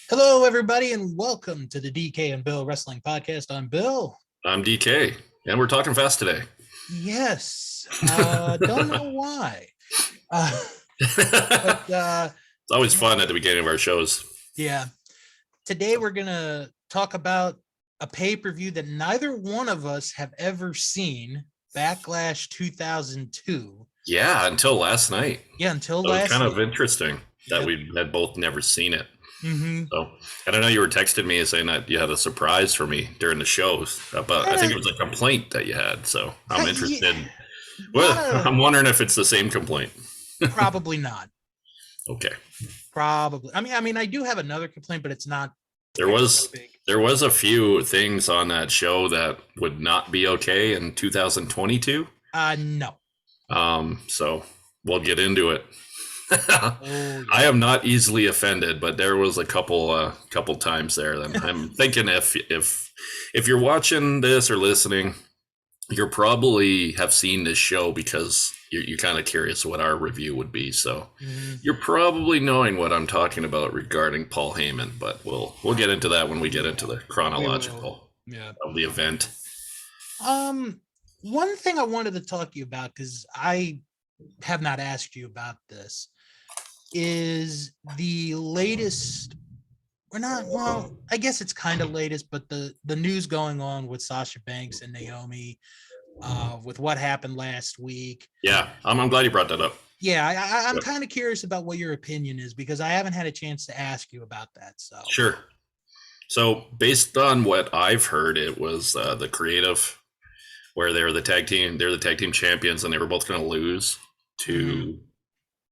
Hello, everybody, and welcome to the DK and Bill Wrestling Podcast. I'm Bill. I'm DK, and we're talking fast today. Yes, don't know why. It's always fun at the beginning of our shows. Yeah. Today we're going to talk about a pay-per-view that neither one of us have ever seen, Backlash 2002. Yeah, until last night. Yeah, until so last it's kind night. of interesting that we had both never seen it. Mm-hmm. So I don't know, you were texting me saying that you had a surprise for me during the shows, but I think it was a complaint that you had. So I'm interested. Well, I'm wondering if it's the same complaint. Probably not. Okay. Probably. I mean, I do have another complaint, but it's not. There was a few things on that show that would not be okay in 2022. No. So we'll get into it. I am not easily offended, but there was a couple times there that I'm thinking if you're watching this or listening, you probably have seen this show because you're kind of curious what our review would be. So you're probably knowing what I'm talking about regarding Paul Heyman, but we'll get into that when we get into the chronological of the event. One thing I wanted to talk to you about, because I have not asked you about this, is the latest, I guess it's kind of latest, but the news going on with Sasha Banks and Naomi, with what happened last week. Yeah, I'm glad you brought that up. Yeah, I'm kind of curious about what your opinion is, because I haven't had a chance to ask you about that. So sure. So based on what I've heard, it was the creative, where they're the tag team champions, and they were both going to lose to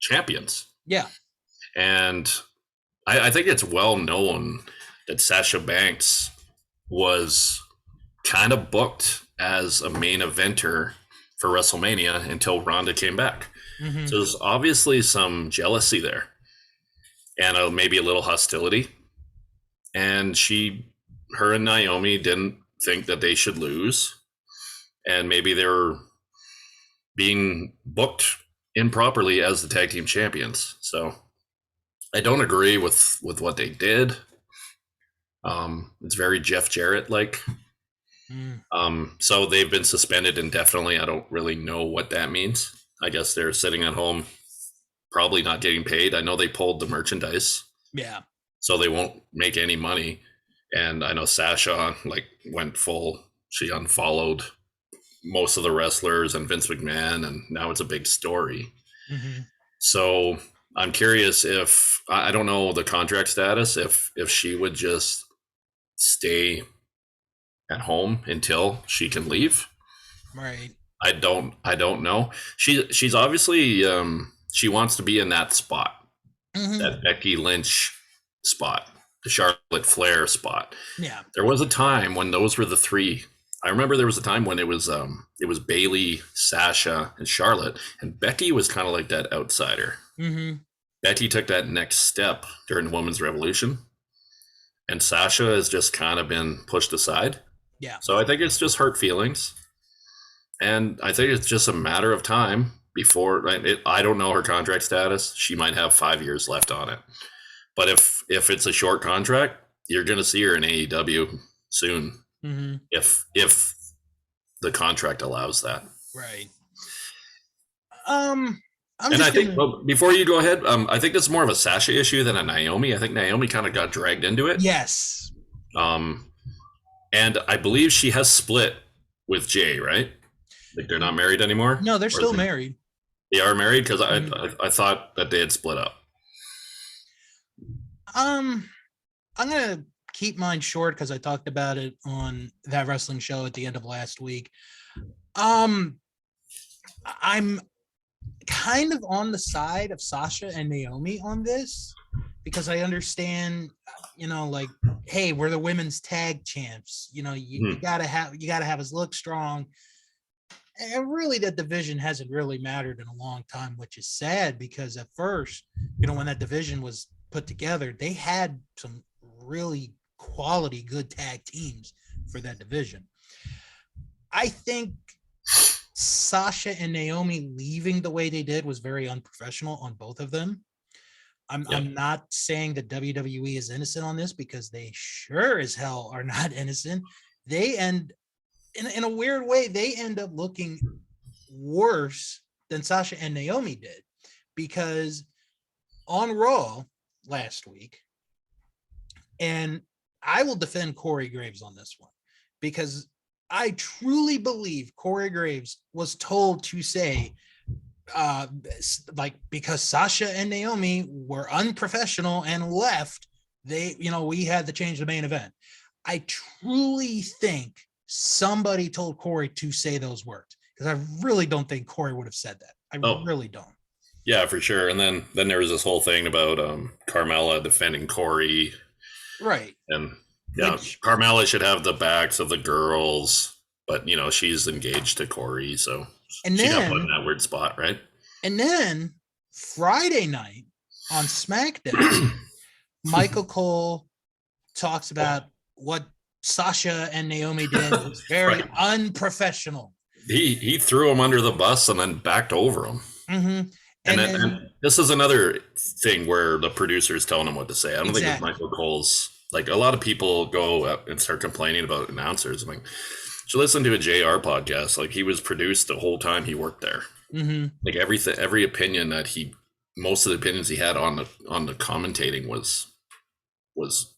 champions. Yeah. And I think it's well known that Sasha Banks was kind of booked as a main eventer for WrestleMania until Ronda came back. Mm-hmm. So there's obviously some jealousy there, and maybe a little hostility. And her and Naomi didn't think that they should lose, and maybe they were being booked improperly as the tag team champions. So I don't agree with what they did. It's very Jeff Jarrett like. So they've been suspended indefinitely. I don't really know what that means. I guess they're sitting at home, probably not getting paid. I know they pulled the merchandise. Yeah. So they won't make any money. And I know Sasha went full. She unfollowed most of the wrestlers and Vince McMahon, and now it's a big story. Mm-hmm. So I'm curious if, I don't know the contract status, if she would just stay at home until she can leave. Right. I don't know. She's obviously, she wants to be in that spot, that Becky Lynch spot, the Charlotte Flair spot. Yeah. There was a time when those were the three. I remember there was a time when it was Bayley, Sasha, and Charlotte, and Becky was kind of like that outsider. Mm-hmm. Becky took that next step during the Women's Revolution, and Sasha has just kind of been pushed aside. Yeah. So I think it's just hurt feelings, and I think it's just a matter of time before. I don't know her contract status. She might have 5 years left on it, but if it's a short contract, you're going to see her in AEW soon. Mm-hmm. If the contract allows that. Right. I think before you go ahead, I think this is more of a Sasha issue than a Naomi. I think Naomi kind of got dragged into it. Yes. And I believe she has split with Jay, right? Like they're not married anymore? No, they're still married. They are married? Because I thought that they had split up. I'm going to keep mine short because I talked about it on that wrestling show at the end of last week. I'm kind of on the side of Sasha and Naomi on this, because I understand, hey, we're the women's tag champs. You gotta have us look strong. And really, that division hasn't really mattered in a long time, which is sad, because at first, when that division was put together, they had some really quality good tag teams for that division. I think Sasha and Naomi leaving the way they did was very unprofessional on both of them. I'm not saying that WWE is innocent on this, because they sure as hell are not innocent. They end in a weird way, they end up looking worse than Sasha and Naomi did, because on Raw last week, and I will defend Corey Graves on this one, because I truly believe Corey Graves was told to say, because Sasha and Naomi were unprofessional and left, we had to change the main event. I truly think somebody told Corey to say those words, because I really don't think Corey would have said that. I really don't. Yeah, for sure. And then there was this whole thing about Carmella defending Corey. Right. And Carmella should have the backs of the girls, but she's engaged to Corey, so she got put in that weird spot, right? And then Friday night on SmackDown, Michael Cole talks about what Sasha and Naomi did was very unprofessional. He threw him under the bus and then backed over him. Mm-hmm. And this is another thing where the producer is telling him what to say. I don't think it's Michael Cole's. Like, a lot of people go up and start complaining about announcers. I'm like, you listen to a JR podcast. Like, he was produced the whole time he worked there. Mm-hmm. Like, every opinion that most of the opinions he had on the commentating was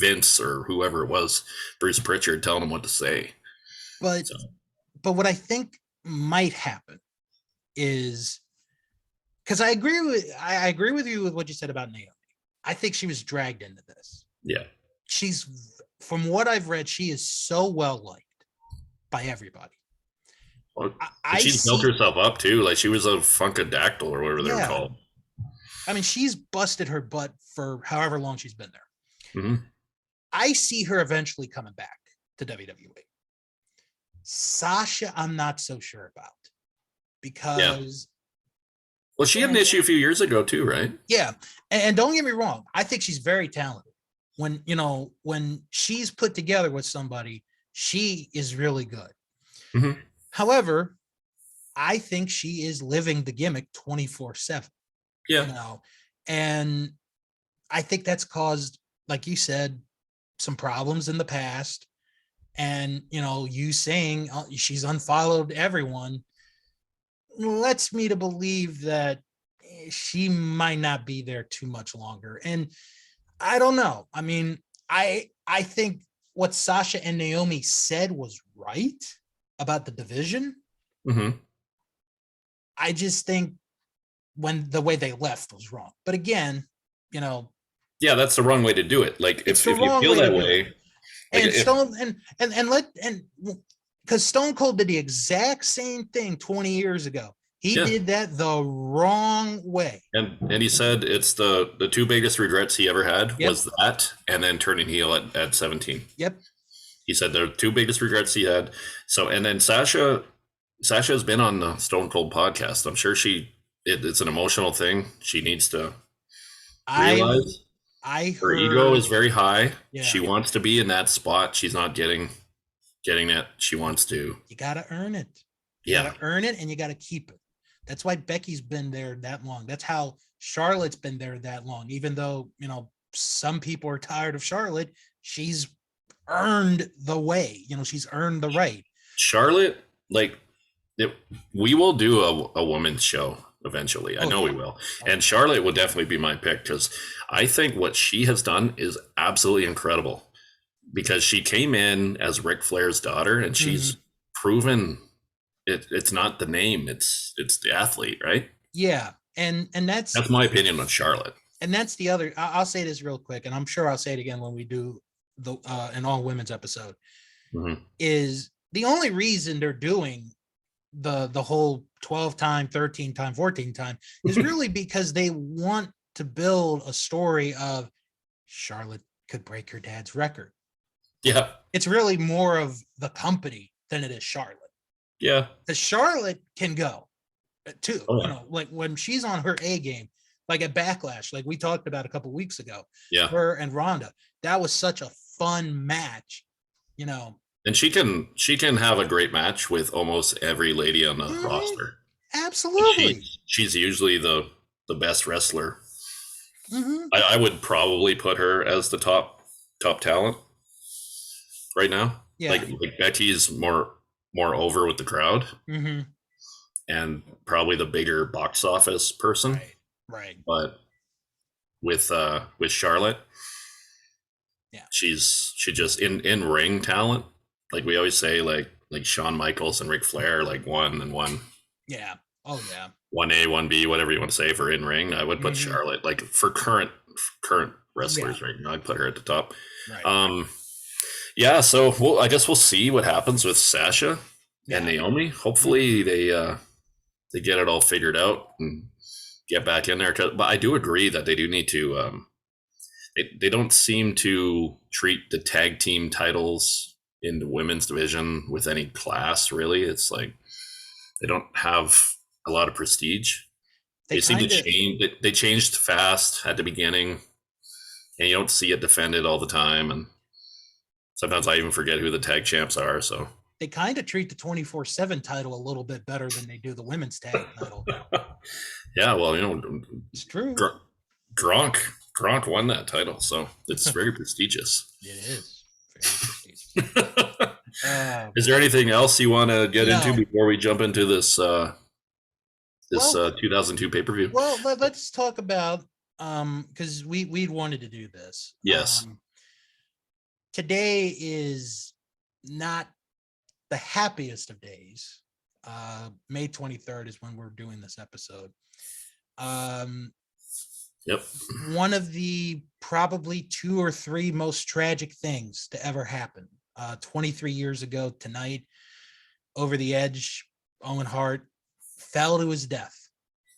Vince or whoever it was, Bruce Pritchard, telling him what to say. But what I think might happen is, because I agree with you with what you said about Naomi. I think she was dragged into this. Yeah. From what I've read, she is so well liked by everybody. Well, she's built herself up too. Like, she was a Funkadactyl or whatever they were called. I mean, she's busted her butt for however long she's been there. Mm-hmm. I see her eventually coming back to WWE. Sasha, I'm not so sure about, because well, she had an issue a few years ago too, right? Yeah. And don't get me wrong, I think she's very talented. When she's put together with somebody, she is really good. Mm-hmm. However, I think she is living the gimmick 24/7. Yeah. And I think that's caused, like you said, some problems in the past. And, you saying she's unfollowed everyone lets me to believe that she might not be there too much longer. And I don't know. I mean, I think what Sasha and Naomi said was right about the division. Mm-hmm. I just think the way they left was wrong. But again, yeah, that's the wrong way to do it. Like, if you feel that way, because Stone Cold did the exact same thing 20 years ago. He did that the wrong way. And he said it's the two biggest regrets he ever had was that, and then turning heel at 17. Yep. He said the two biggest regrets he had. So, and then Sasha has been on the Stone Cold podcast. I'm sure it's an emotional thing. She needs to realize her ego is very high. Yeah. She wants to be in that spot. She's not getting it. She wants to. You got to earn it. You got to earn it, and you got to keep it. That's why Becky's been there that long. That's how Charlotte's been there that long. Even though, some people are tired of Charlotte, she's earned the way. She's earned the right. Charlotte, we will do a women's show eventually. I know we will. And Charlotte would definitely be my pick, because I think what she has done is absolutely incredible, because she came in as Ric Flair's daughter, and she's proven it's not the name, it's the athlete, right? Yeah. And that's my opinion on Charlotte. And that's the other, I'll say this real quick, and I'm sure I'll say it again when we do an all women's episode, is the only reason they're doing the whole 12 time, 13 time, 14 time is really because they want to build a story of Charlotte could break her dad's record. Yeah. It's really more of the company than it is Charlotte. Yeah. The Charlotte can go too. Oh, yeah. When she's on her A game, like at Backlash, like we talked about a couple of weeks ago. Yeah. Her and Ronda. That was such a fun match, And she can have a great match with almost every lady on the roster. Absolutely. She's usually the best wrestler Mm-hmm. I would probably put her as the top talent right now. Yeah. Like Becky's more over with the crowd Mm-hmm. and probably the bigger box office person. Right. Right. But with Charlotte, Yeah. she just in ring talent. Like we always say, like Shawn Michaels and Ric Flair, like one and one. Yeah. Oh yeah. 1A, 1B, whatever you want to say for in ring. I would put Mm-hmm. Charlotte, like for current Yeah. wrestlers right now, I'd put her at the top. Right. Yeah, so I guess we'll see what happens with Sasha and Yeah. Naomi. Hopefully they get it all figured out and get back in there. But I do agree that they do need to. They don't seem to treat the tag team titles in the women's division with any class. Really, it's like they don't have a lot of prestige. They seem to change. They changed fast at the beginning, and you don't see it defended all the time. And sometimes I even forget who the tag champs are. So they kind of treat the 24/7 title a little bit better than they do the women's tag title. Yeah, well, it's true. Gronk won that title, so it's very prestigious. It is very prestigious. Is there anything else you want to get into before we jump into this 2002 pay-per-view? Well, let's talk about because we wanted to do this. Yes. Today is not the happiest of days. May 23rd is when we're doing this episode. Yep. One of the probably 2 or 3 most tragic things to ever happen. 23 years ago tonight, over the edge, Owen Hart fell to his death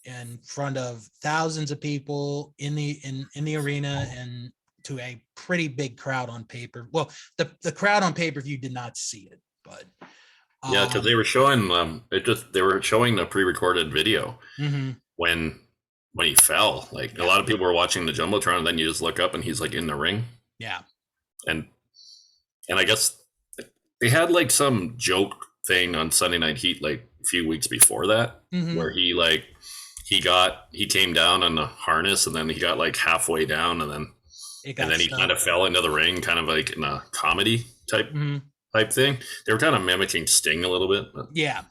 in front of thousands of people in the arena and to a pretty big crowd on paper. Well, the crowd on pay-per-view did not see it, but yeah, because they were showing they were showing the pre-recorded video when he fell. Like a lot of people were watching the Jumbotron, and then you just look up and he's like in the ring. Yeah. And I guess they had like some joke thing on Sunday Night Heat like a few weeks before that, where he came down on the harness and then he got like halfway down and then he kind of fell into the ring, kind of like in a comedy type thing. They were kind of mimicking Sting a little bit. But yeah.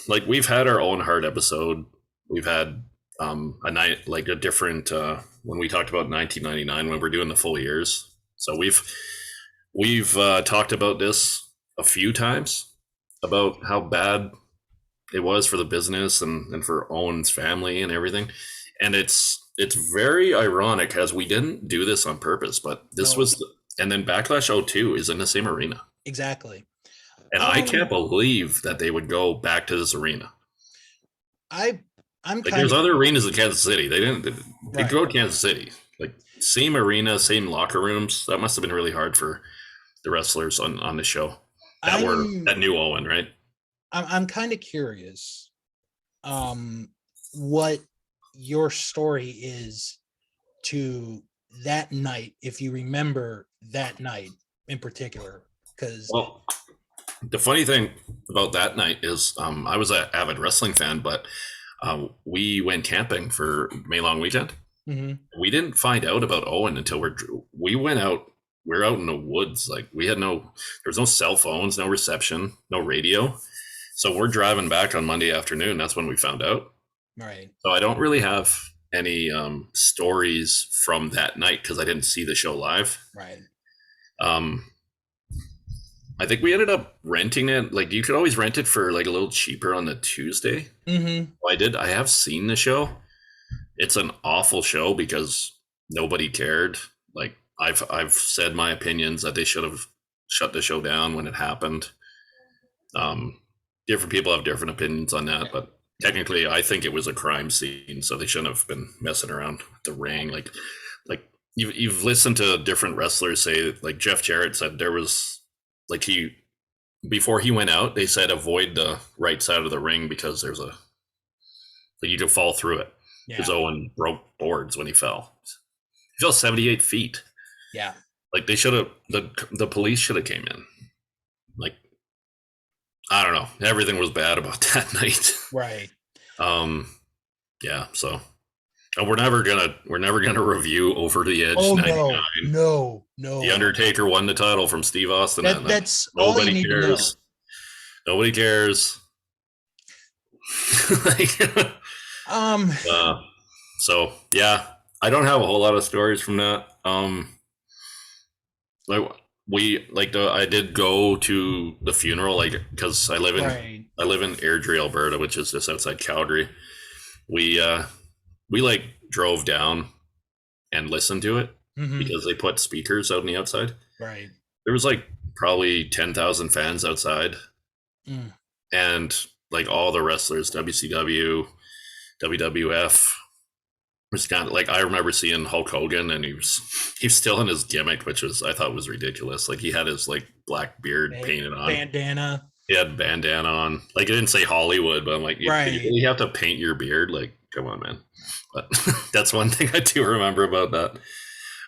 Like we've had our own Hart episode. We've had a night like a different when we talked about 1999 when we're doing the full years. So we've talked about this a few times about how bad it was for the business and for Owen's family and everything. And it's very ironic as we didn't do this on purpose, but this was and then Backlash 02 is in the same arena. Exactly. And I can't believe that they would go back to this arena. I'm like there's other arenas in Kansas City. They go to Kansas City. Like same arena, same locker rooms. That must have been really hard for the wrestlers on the show that knew Owen, right? I'm kind of curious what your story is to that night, if you remember that night in particular. Because the funny thing about that night is I was an avid wrestling fan, but we went camping for May Long weekend. We didn't find out about Owen until we went out. We were out in the woods. Like there was no cell phones, no reception, no radio. So we're driving back on Monday afternoon. That's when we found out. Right. So I don't really have any stories from that night because I didn't see the show live. Right. I think we ended up renting it. Like you could always rent it for like a little cheaper on the Tuesday. Well, I have seen the show. It's an awful show because nobody cared. Like I've said my opinions that they should have shut the show down when it happened. Different people have different opinions on that, but technically I think it was a crime scene, so they shouldn't have been messing around with the ring. Like you've listened to different wrestlers say, like Jeff Jarrett said there was like before he went out, they said avoid the right side of the ring because there's you could fall through it. Because Owen broke boards when he fell. He fell 78 feet. Yeah. Like they should have the police should have came in. Like I don't know. Everything was bad about that night. Right. Yeah. So And we're never gonna review Over the Edge Oh '99. no. The Undertaker won the title from Steve Austin that night. That's all you Nobody need to know. cares. Nobody cares. Like, so yeah, I don't have a whole lot of stories from that. Like I did go to the funeral, like, because I live in Airdrie, Alberta, which is just outside Calgary. We like drove down and listened to it because they put speakers out on the outside. Right. There was like probably 10,000 fans outside, and like all the wrestlers, WCW, WWF. Was kind of like, I remember seeing Hulk Hogan, and he was still in his gimmick, which I thought was ridiculous. Like, he had his like black beard painted on, bandana. He had bandana on. Like, it didn't say Hollywood, but I'm like, you really have to paint your beard? Like, come on, man. But that's one thing I do remember about that.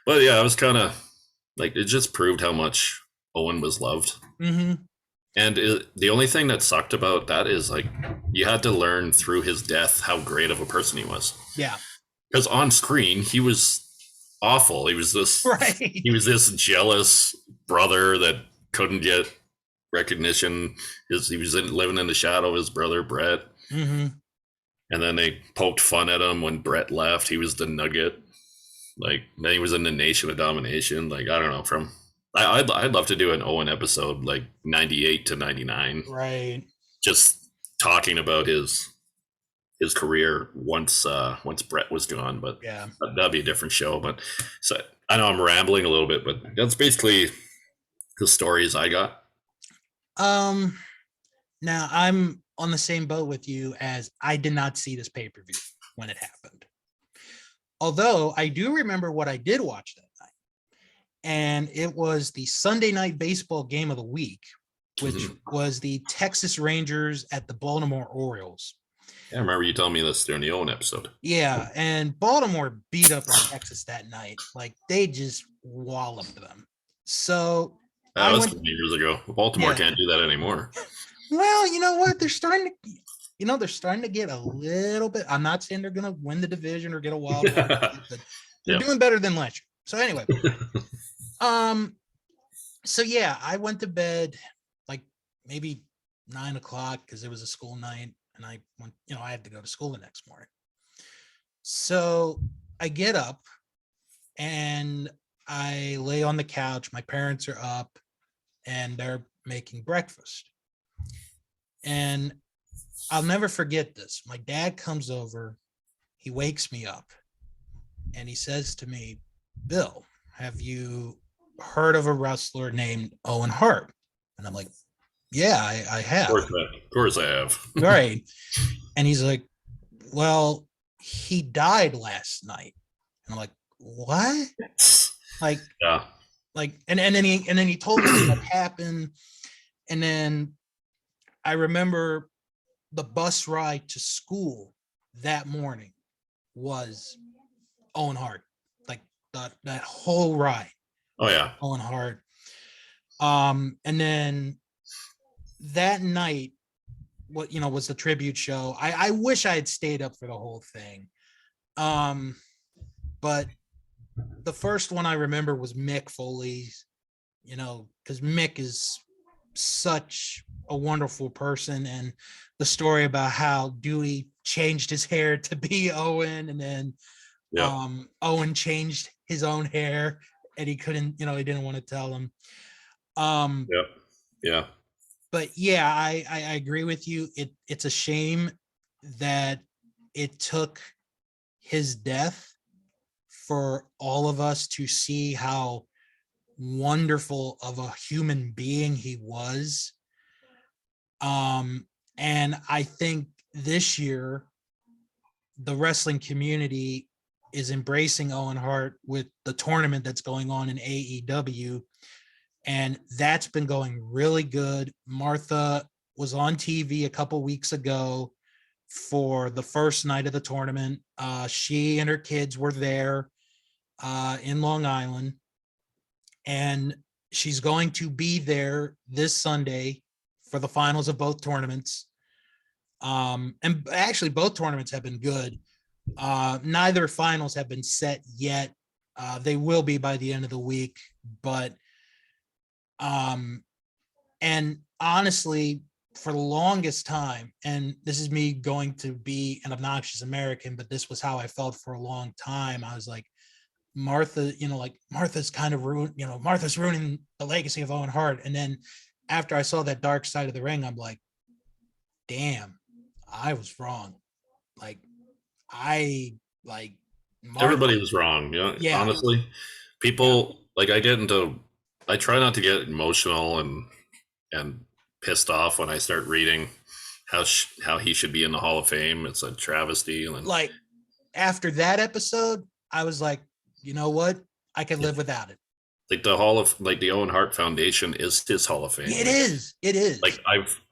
But yeah, I was kind of like, it just proved how much Owen was loved. And the only thing that sucked about that is, like, you had to learn through his death how great of a person he was. Yeah. Because on screen, he was awful. He was this jealous brother that couldn't get recognition. He was living in the shadow of his brother, Brett. And then they poked fun at him when Brett left. He was the Nugget. Like, then he was in the Nation of Domination. Like, I don't know. I'd love to do an Owen episode, like 98 to 99. Right. Just talking about his career once Brett was gone, but yeah, that'd be a different show. But so I know I'm rambling a little bit, but that's basically the stories I got. Now I'm on the same boat with you, as I did not see this pay-per-view when it happened. Although I do remember what I did watch that night, and it was the Sunday night baseball game of the week, which was the Texas Rangers at the Baltimore Orioles. Yeah, I remember you telling me this during the Owen episode. Yeah, and Baltimore beat up on Texas that night. Like, they just walloped them. So that was 20 years ago. Baltimore can't do that anymore. Well, you know what? They're starting to get a little bit. I'm not saying they're going to win the division or get a wild card, but they're doing better than last year. So anyway, so yeah, I went to bed like maybe 9 o'clock because it was a school night. And I went, I had to go to school the next morning. So I get up and I lay on the couch. My parents are up and they're making breakfast. And I'll never forget this. My dad comes over, he wakes me up, and he says to me, "Bill, have you heard of a wrestler named Owen Hart?" And I'm like, "Yeah, I have." Of course I have. Right. And he's like, "Well, he died last night." And I'm like, "What?" Like, yeah. Like, and then he told me what happened. And then I remember the bus ride to school that morning was Owen Hart. Like, that whole ride. Oh yeah. Owen Hart. And then that night, what was the tribute show. I wish I had stayed up for the whole thing. But the first one I remember was Mick Foley's, because Mick is such a wonderful person, and the story about how Dewey changed his hair to be Owen, and then Owen changed his own hair, and he couldn't, he didn't want to tell him. Yeah. But yeah, I agree with you. It's a shame that it took his death for all of us to see how wonderful of a human being he was. And I think this year the wrestling community is embracing Owen Hart with the tournament that's going on in AEW, and that's been going really good. Martha was on TV a couple weeks ago for the first night of the tournament. She and her kids were there in Long Island, and she's going to be there this Sunday for the finals of both tournaments. And actually both tournaments have been good. Neither finals have been set yet. They will be by the end of the week, but and honestly, for the longest time, and this is me going to be an obnoxious American, but this was how I felt for a long time. I was like, Martha, like Martha's kind of ruined, Martha's ruining the legacy of Owen Hart. And then after I saw that Dark Side of the Ring, I'm like, damn, I was wrong. Like, Martha. Everybody was wrong. Yeah. Honestly, people I try not to get emotional and pissed off when I start reading how he should be in the Hall of Fame. It's a travesty. And like after that episode, I was like, you know what? I can live without it. Like the Owen Hart Foundation is his Hall of Fame. It is. Like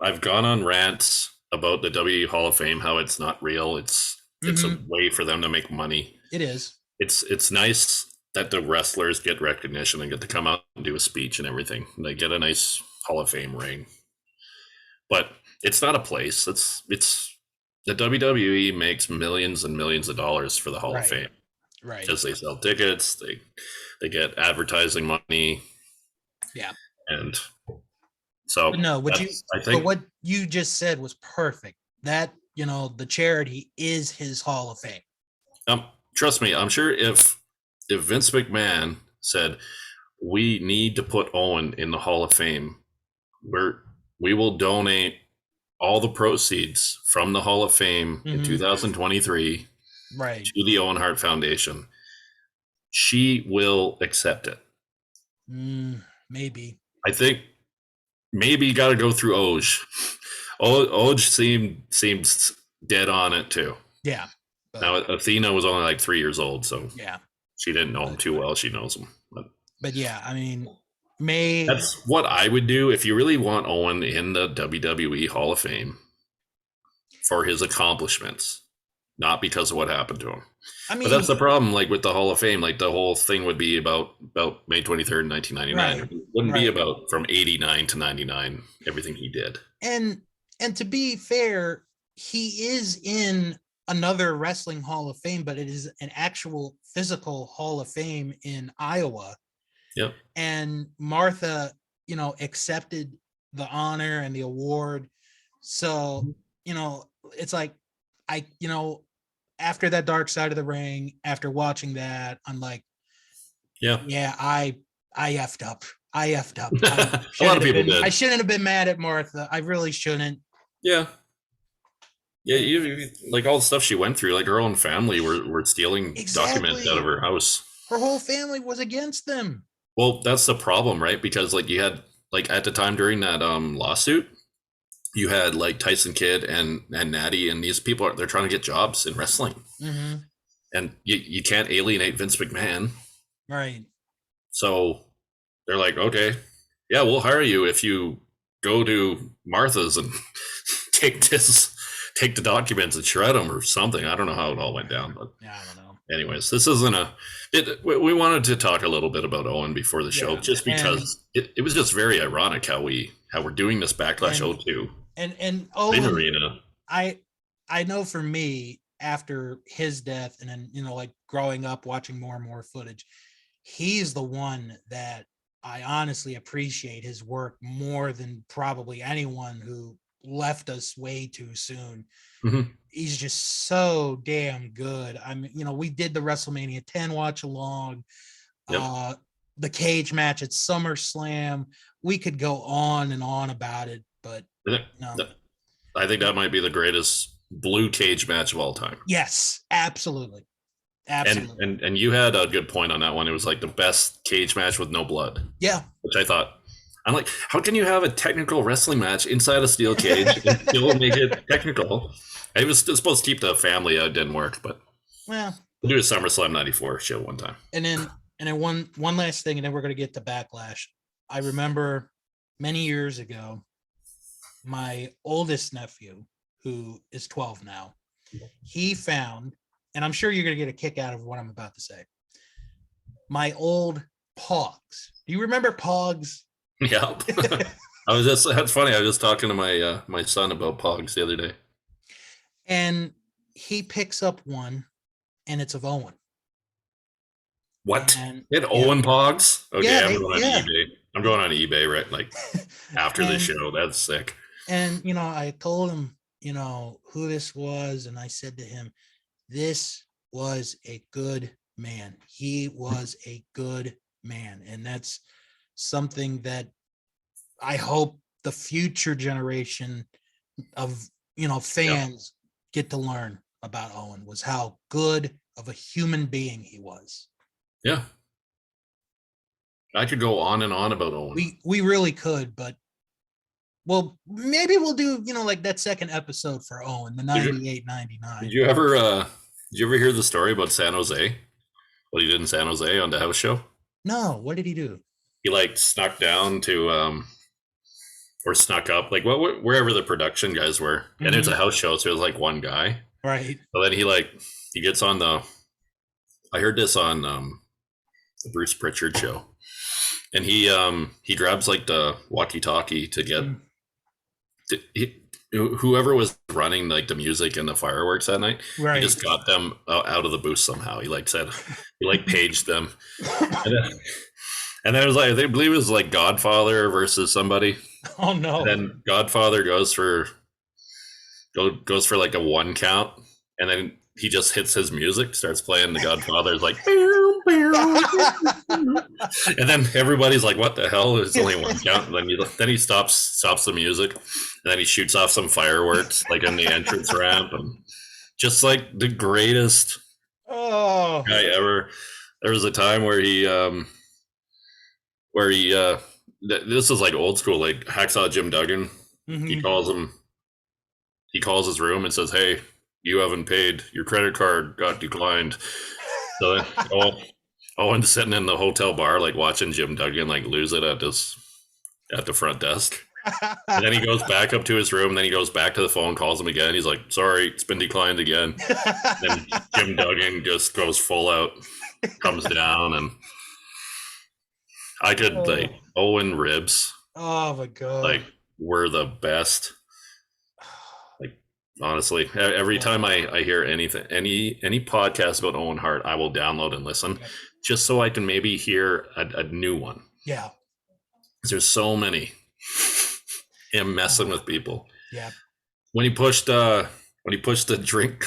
I've gone on rants about the WWE Hall of Fame, how it's not real. It's a way for them to make money. It is. It's nice that the wrestlers get recognition and get to come out and do a speech and everything. And they get a nice Hall of Fame ring. But it's not a place. It's the WWE makes millions and millions of dollars for the Hall of Fame. Right. Because they sell tickets, they get advertising money. Yeah. And so what you just said was perfect. That, the charity is his Hall of Fame. Trust me, I'm sure if Vince McMahon said we need to put Owen in the Hall of Fame, we will donate all the proceeds from the Hall of Fame in 2023 to the Owen Hart Foundation, she will accept it. Maybe. I think maybe you got to go through Oj. Oj seems dead on it too. Yeah. Now Athena was only like 3 years old, so yeah, she didn't know him too well. She knows him, but yeah, I mean, that's what I would do if you really want Owen in the WWE Hall of Fame for his accomplishments, not because of what happened to him. I mean, but that's the problem. Like with the Hall of Fame, like the whole thing would be about May 23rd, 1999. It wouldn't be about from 89 to 99 everything he did. And to be fair, he is in another wrestling Hall of Fame, but it is an actual physical Hall of Fame in Iowa. Yep. And Martha, accepted the honor and the award. So, it's like, after that Dark Side of the Ring, after watching that, I'm like, I effed up. A lot of people did. I shouldn't have been mad at Martha. I really shouldn't. Yeah. Yeah, you like all the stuff she went through, like her own family were stealing documents out of her house. Her whole family was against them. Well, that's the problem, right? Because like you had like at the time during that lawsuit, you had like Tyson Kidd and Natty, and these people they're trying to get jobs in wrestling, and you can't alienate Vince McMahon, right? So they're like, okay, yeah, we'll hire you if you go to Martha's and take the documents and shred them or something. I don't know how it all went down, but yeah, I don't know. Anyways, this isn't we wanted to talk a little bit about Owen before the show, just because it was just very ironic how we're doing this Backlash 02 and Owen arena. I know for me, after his death and then like growing up watching more and more footage, he's the one that I honestly appreciate his work more than probably anyone who left us way too soon. He's just so damn good. I mean, we did the WrestleMania 10 watch along, the cage match at SummerSlam. We could go on and on about it, but I think that might be the greatest blue cage match of all time. Yes, absolutely. And you had a good point on that one. It was like the best cage match with no blood. Yeah. Which I thought, I'm like, how can you have a technical wrestling match inside a steel cage and still make it technical? It was supposed to keep the family out. It didn't work, but we'll do a SummerSlam 94 show one time. And then one last thing, and then we're going to get to Backlash. I remember many years ago, my oldest nephew, who is 12 now, he found, and I'm sure you're going to get a kick out of what I'm about to say, my old Pogs. Do you remember Pogs? Yeah. That's funny. I was just talking to my son about Pogs the other day. And he picks up one and it's of Owen. What? It Owen Pogs? Okay, yeah, I'm going on eBay. I'm going on eBay right like after the show. That's sick. And I told him who this was, and I said to him, this was a good man. He was a good man, and that's something that I hope the future generation of fans get to learn about Owen, was how good of a human being he was. Yeah, I could go on and on about Owen. We really could, but well, maybe we'll do like that second episode for Owen, the 98-99. Did you ever hear the story about San Jose? What he did in San Jose on the house show? No, what did he do? He like snuck down to or snuck up, like wherever the production guys were, and it's a house show, so it was like one guy, right? So then he gets on the. I heard this on the Bruce Pritchard show, and he grabs like the walkie-talkie to get whoever was running like the music and the fireworks that night. Right. He just got them out of the booth somehow. He like said he like paged them, and then it was like they believe it was like Godfather versus somebody. Oh no! And then Godfather goes for like a 1 count, and then he just hits his music, starts playing the Godfather's like, and then everybody's like, "What the hell?" It's only 1 count. And then he stops the music, and then he shoots off some fireworks like on the entrance ramp, and just like the greatest guy ever. There was a time where he this is like old school, like Hacksaw Jim Duggan. Mm-hmm. He calls his room and says, "Hey, you haven't paid. Your credit card got declined." So then Owen's sitting in the hotel bar, like watching Jim Duggan like lose it at the front desk. And then he goes back up to his room. Then he goes back to the phone, calls him again. He's like, "Sorry, it's been declined again." Then Jim Duggan just goes full out, comes down, and I could like Owen ribs. Oh my god! Like were the best. Like honestly, every time I hear anything, any podcast about Owen Hart, I will download and listen, just so I can maybe hear a new one. Yeah, there's so many. Him messing with people. Yeah. When he pushed the drink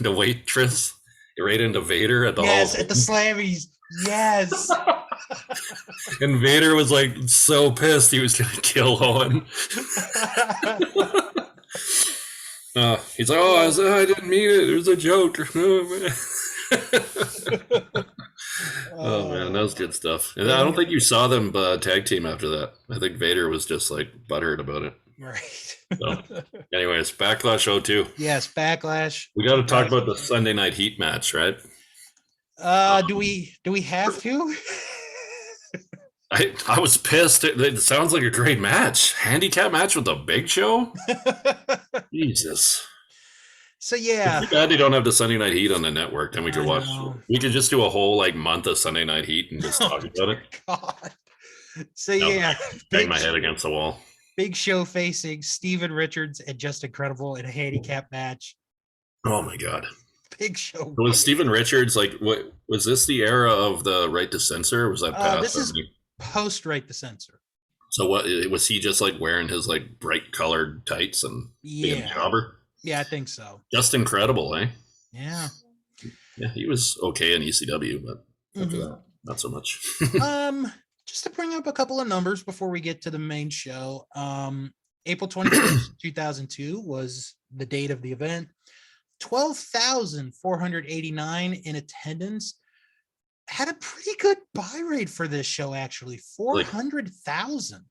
the waitress right into Vader at the Hall at the Slammies. Yes. And Vader was like so pissed he was gonna kill Owen. He's like, I didn't mean it. It was a joke. Oh man, that was good stuff. And I don't think you saw them tag team after that. I think Vader was just like butthurt about it. Right. So, anyways, Backlash 02. Yes, Backlash. We got to talk about the Sunday Night Heat match, right? Do we have to? I was pissed. It sounds like a great match. Handicap match with the Big Show? Jesus. So yeah. Too bad they don't have the Sunday Night Heat on the network. Then we could watch. We could just do a whole like month of Sunday Night Heat and just talk about it. God. So yeah. Bang my head against the wall. Big Show facing Steven Richards and Just Incredible in a handicap match. Oh my God. Big Show. Was Steven Richards like what was this the era of the Right to Censor? Or was that past? This is post Right to Censor. So what was he just like wearing his like bright colored tights and being a jobber? Yeah, I think so. Just Incredible, eh? Yeah. Yeah, he was okay in ECW, but after that, not so much. Just to bring up a couple of numbers before we get to the main show. April 21st, 2002 was the date of the event. 12,489 in attendance. Had a pretty good buy rate for this show, actually. 400,000.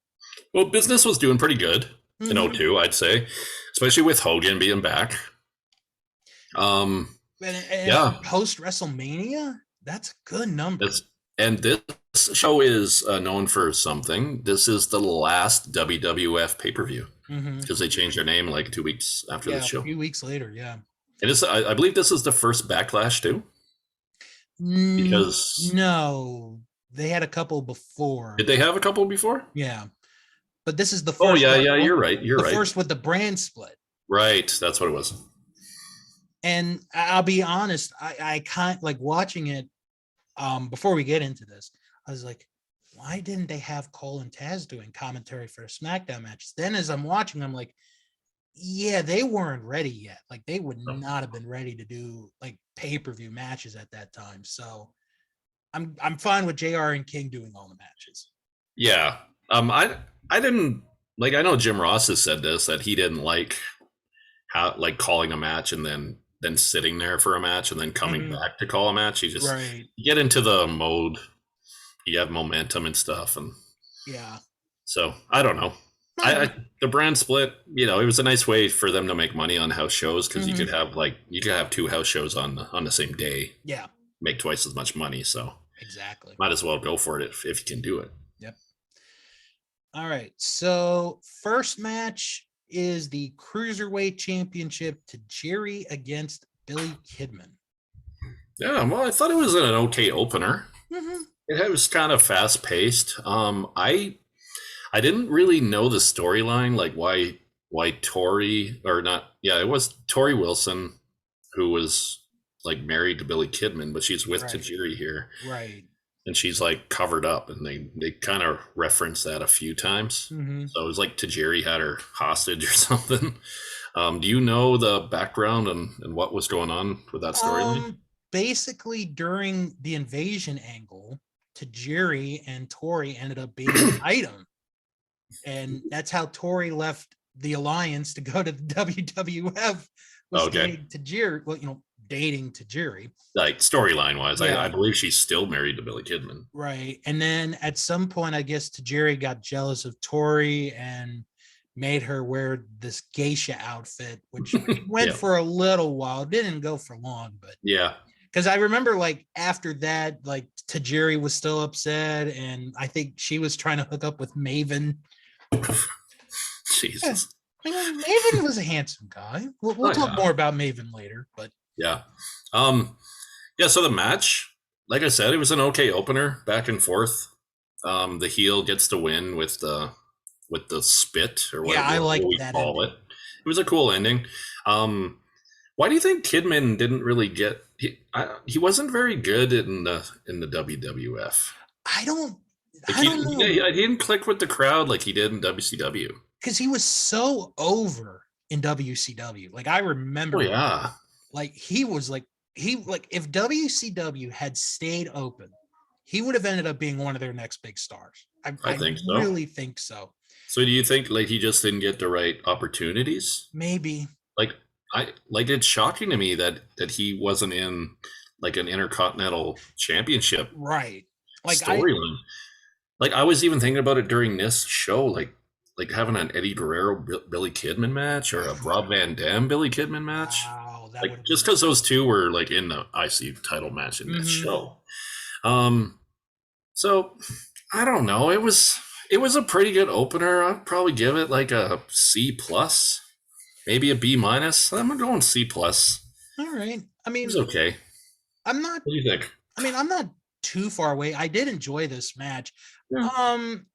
Well, business was doing pretty good in 02, I'd say, especially with Hogan being back. And post WrestleMania, that's a good number. And this show is known for something. This is the last WWF pay-per-view because they changed their name like 2 weeks after the show. A few weeks later, yeah. And I believe this is the first Backlash too. Because no, they had a couple before. Did they have a couple before? Yeah, but this is the first. Oh yeah, you're right. You're right. First with the brand split. Right, that's what it was. And I'll be honest, I kind like watching it before we get into this, I was like, why didn't they have Cole and Taz doing commentary for SmackDown matches? Then as I'm watching, I'm like, yeah, they weren't ready yet. Like they would not have been ready to do like pay-per-view matches at that time. So I'm fine with JR and King doing all the matches. Yeah. I didn't like, I know Jim Ross has said this, that he didn't like how like calling a match and then sitting there for a match and then coming back to call a match. He just you get into the mode, you have momentum and stuff, and yeah. So I don't know. The brand split, you know, it was a nice way for them to make money on house shows because you could have two house shows on the same day. Yeah. Make twice as much money. So exactly. Might as well go for it if you can do it. Yep. All right. So first match is the Cruiserweight Championship, Tajiri against Billy Kidman. Yeah, well, I thought it was an okay opener. It was kind of fast paced. I didn't really know the storyline, like why Tori, or not. Yeah, it was Tori Wilson, who was like married to Billy Kidman, but she's with Tajiri here. Right. And she's like covered up, and they kind of reference that a few times. So it was like Tajiri had her hostage or something. Do you know the background and what was going on with that storyline? Basically, during the invasion angle, Tajiri and Tori ended up being an item. And that's how Tori left the alliance to go to the WWF. Was dating Tajiri. Well, you know, dating Tajiri. Like storyline wise, I believe she's still married to Billy Kidman. Right. And then at some point, I guess Tajiri got jealous of Tori and made her wear this geisha outfit, which went for a little while. Didn't go for long, but yeah. Because I remember, like, after that, like, Tajiri was still upset, and I think she was trying to hook up with Maven. Jesus. Yeah. I mean, Maven was a handsome guy. We'll talk more about Maven later, but yeah. So the match, like I said, it was an okay opener, back and forth. The heel gets to win with the spit or whatever I like we that call it. It was a cool ending. Why do you think Kidman didn't really get? He wasn't very good in the WWF. I don't know. He didn't click with the crowd like he did in WCW. Because he was so over in WCW. Like I remember. Oh yeah. Like he was like if WCW had stayed open, he would have ended up being one of their next big stars. I think so. Really think so. So do you think like he just didn't get the right opportunities? Maybe. It's shocking to me that he wasn't in like an Intercontinental Championship storyline. I was even thinking about it during this show, like having an Eddie Guerrero Billy Kidman match or a Rob Van Dam Billy Kidman match. Wow, just because those two were like in the IC title match in this show. So I don't know. It was a pretty good opener. I'd probably give it like a C plus. Maybe a B minus. I'm going C plus. All right. I mean, it's okay. I'm not. What do you think? I mean, I'm not too far away. I did enjoy this match. Yeah.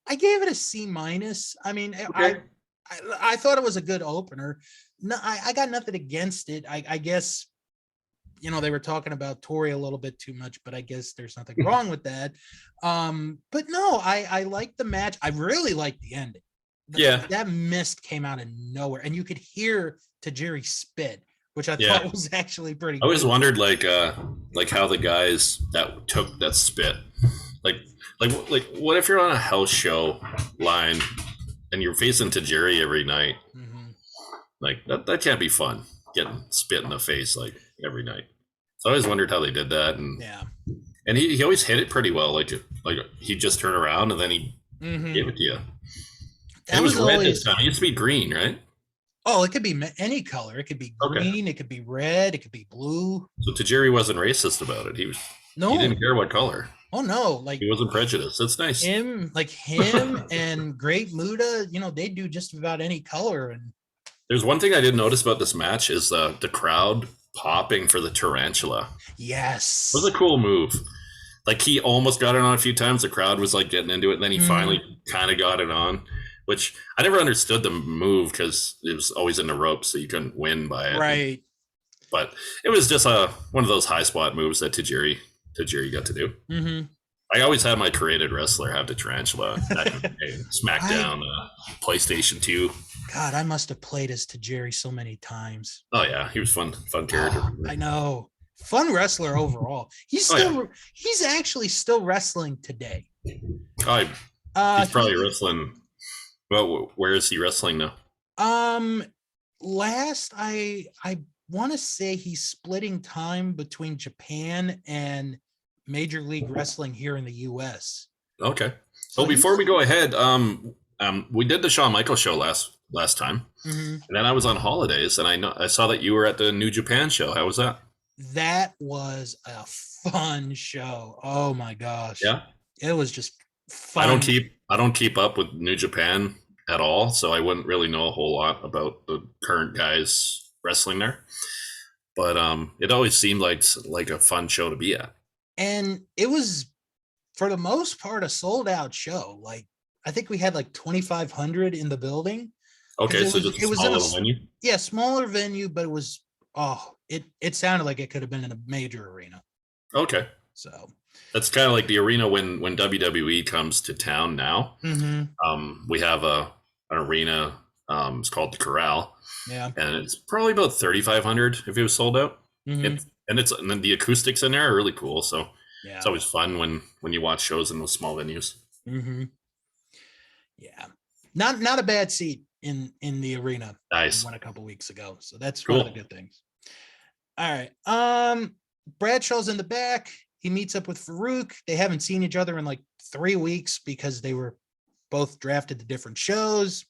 I gave it a C minus. I mean, okay. I thought it was a good opener. No, I got nothing against it. I guess, you know, they were talking about Tori a little bit too much, but I guess there's nothing wrong with that. But no, I liked the match. I really liked the ending. That mist came out of nowhere, and you could hear Tajiri spit, which I thought was actually pretty. I always wondered, like how the guys that took that spit, like what if you're on a house show line and you're facing Tajiri every night? Like that can't be fun, getting spit in the face like every night. So I always wondered how they did that, and he always hit it pretty well. Like he just turned around and then he gave it to you. It was red this time. It used to be green, right? Oh, it could be any color. It could be green. It could be red. It could be blue. So Tajiri wasn't racist about it. He didn't care what color. Oh no, like he wasn't prejudiced. That's nice. Him and Great Muta, you know, they do just about any color. And there's one thing I did notice about this match is the crowd popping for the tarantula. Yes, it was a cool move. Like he almost got it on a few times. The crowd was like getting into it, and then he finally kind of got it on. Which I never understood the move because it was always in the ropes, so you couldn't win by it. Right. But it was just one of those high spot moves that Tajiri got to do. Mm-hmm. I always had my created wrestler have the tarantula back in the day. SmackDown, PlayStation 2. God, I must have played as Tajiri so many times. Oh yeah, he was fun character. I know. Fun wrestler overall. He's actually still wrestling today. He's probably wrestling. Well, where is he wrestling now? Last I want to say he's splitting time between Japan and Major League Wrestling here in the US. Okay. So before we go ahead, we did the Shawn Michaels show last time, and then I was on holidays, and I saw that you were at the New Japan show. How was that? That was a fun show. Oh my gosh! Yeah, it was just fun. I don't keep up with New Japan at all, so I wouldn't really know a whole lot about the current guys wrestling there. But it always seemed like a fun show to be at. And it was, for the most part, a sold out show. Like, I think we had like 2,500 in the building. Okay, so just a small little venue? Yeah, smaller venue, but it was, it sounded like it could have been in a major arena. Okay. So that's kind of like the arena when WWE comes to town now. We have an arena, it's called the Corral. Yeah. And it's probably about 3,500 if it was sold out. And then the acoustics in there are really cool. So it's always fun when you watch shows in those small venues. Yeah. Not a bad seat in the arena. Nice. Went a couple weeks ago. So that's cool. One of the good things. All right. Bradshaw's in the back. He meets up with Farouk. They haven't seen each other in like 3 weeks because they were both drafted to different shows.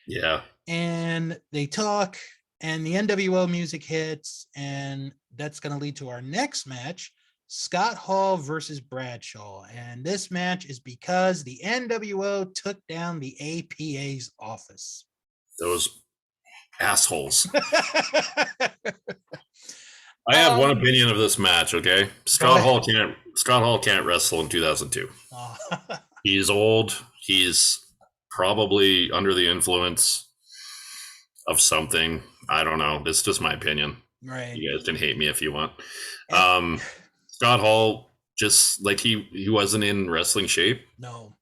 Yeah. And they talk, and the NWO music hits, and that's going to lead to our next match, Scott Hall versus Bradshaw. And this match is because the NWO took down the APA's office. Those assholes. I have one opinion of this match, okay? Scott Hall can't wrestle in 2002. He's old. He's probably under the influence of something. I don't know. This is just my opinion. Right. You guys can hate me if you want. Scott Hall, just like he wasn't in wrestling shape. No.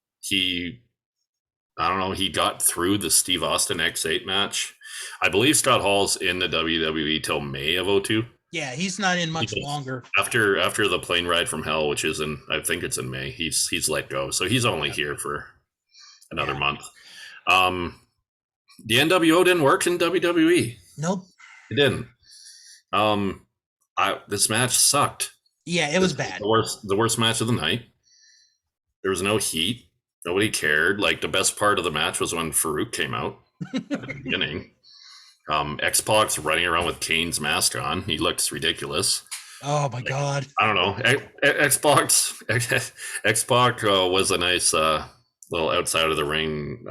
I don't know. He got through the Steve Austin X8 match. I believe Scott Hall's in the WWE till May of 2002. Yeah, he's not in much longer. After the plane ride from hell, which is I think it's in May, he's let go. So he's only here for another month. The NWO didn't work in WWE. Nope. It didn't. This match sucked. Yeah, it was bad. The worst match of the night. There was no heat. Nobody cared. Like, the best part of the match was when Farouk came out at the beginning. X-Pac's running around with Kane's mask on. He looks ridiculous. Oh my God. I don't know. X-Pac was a nice little outside of the ring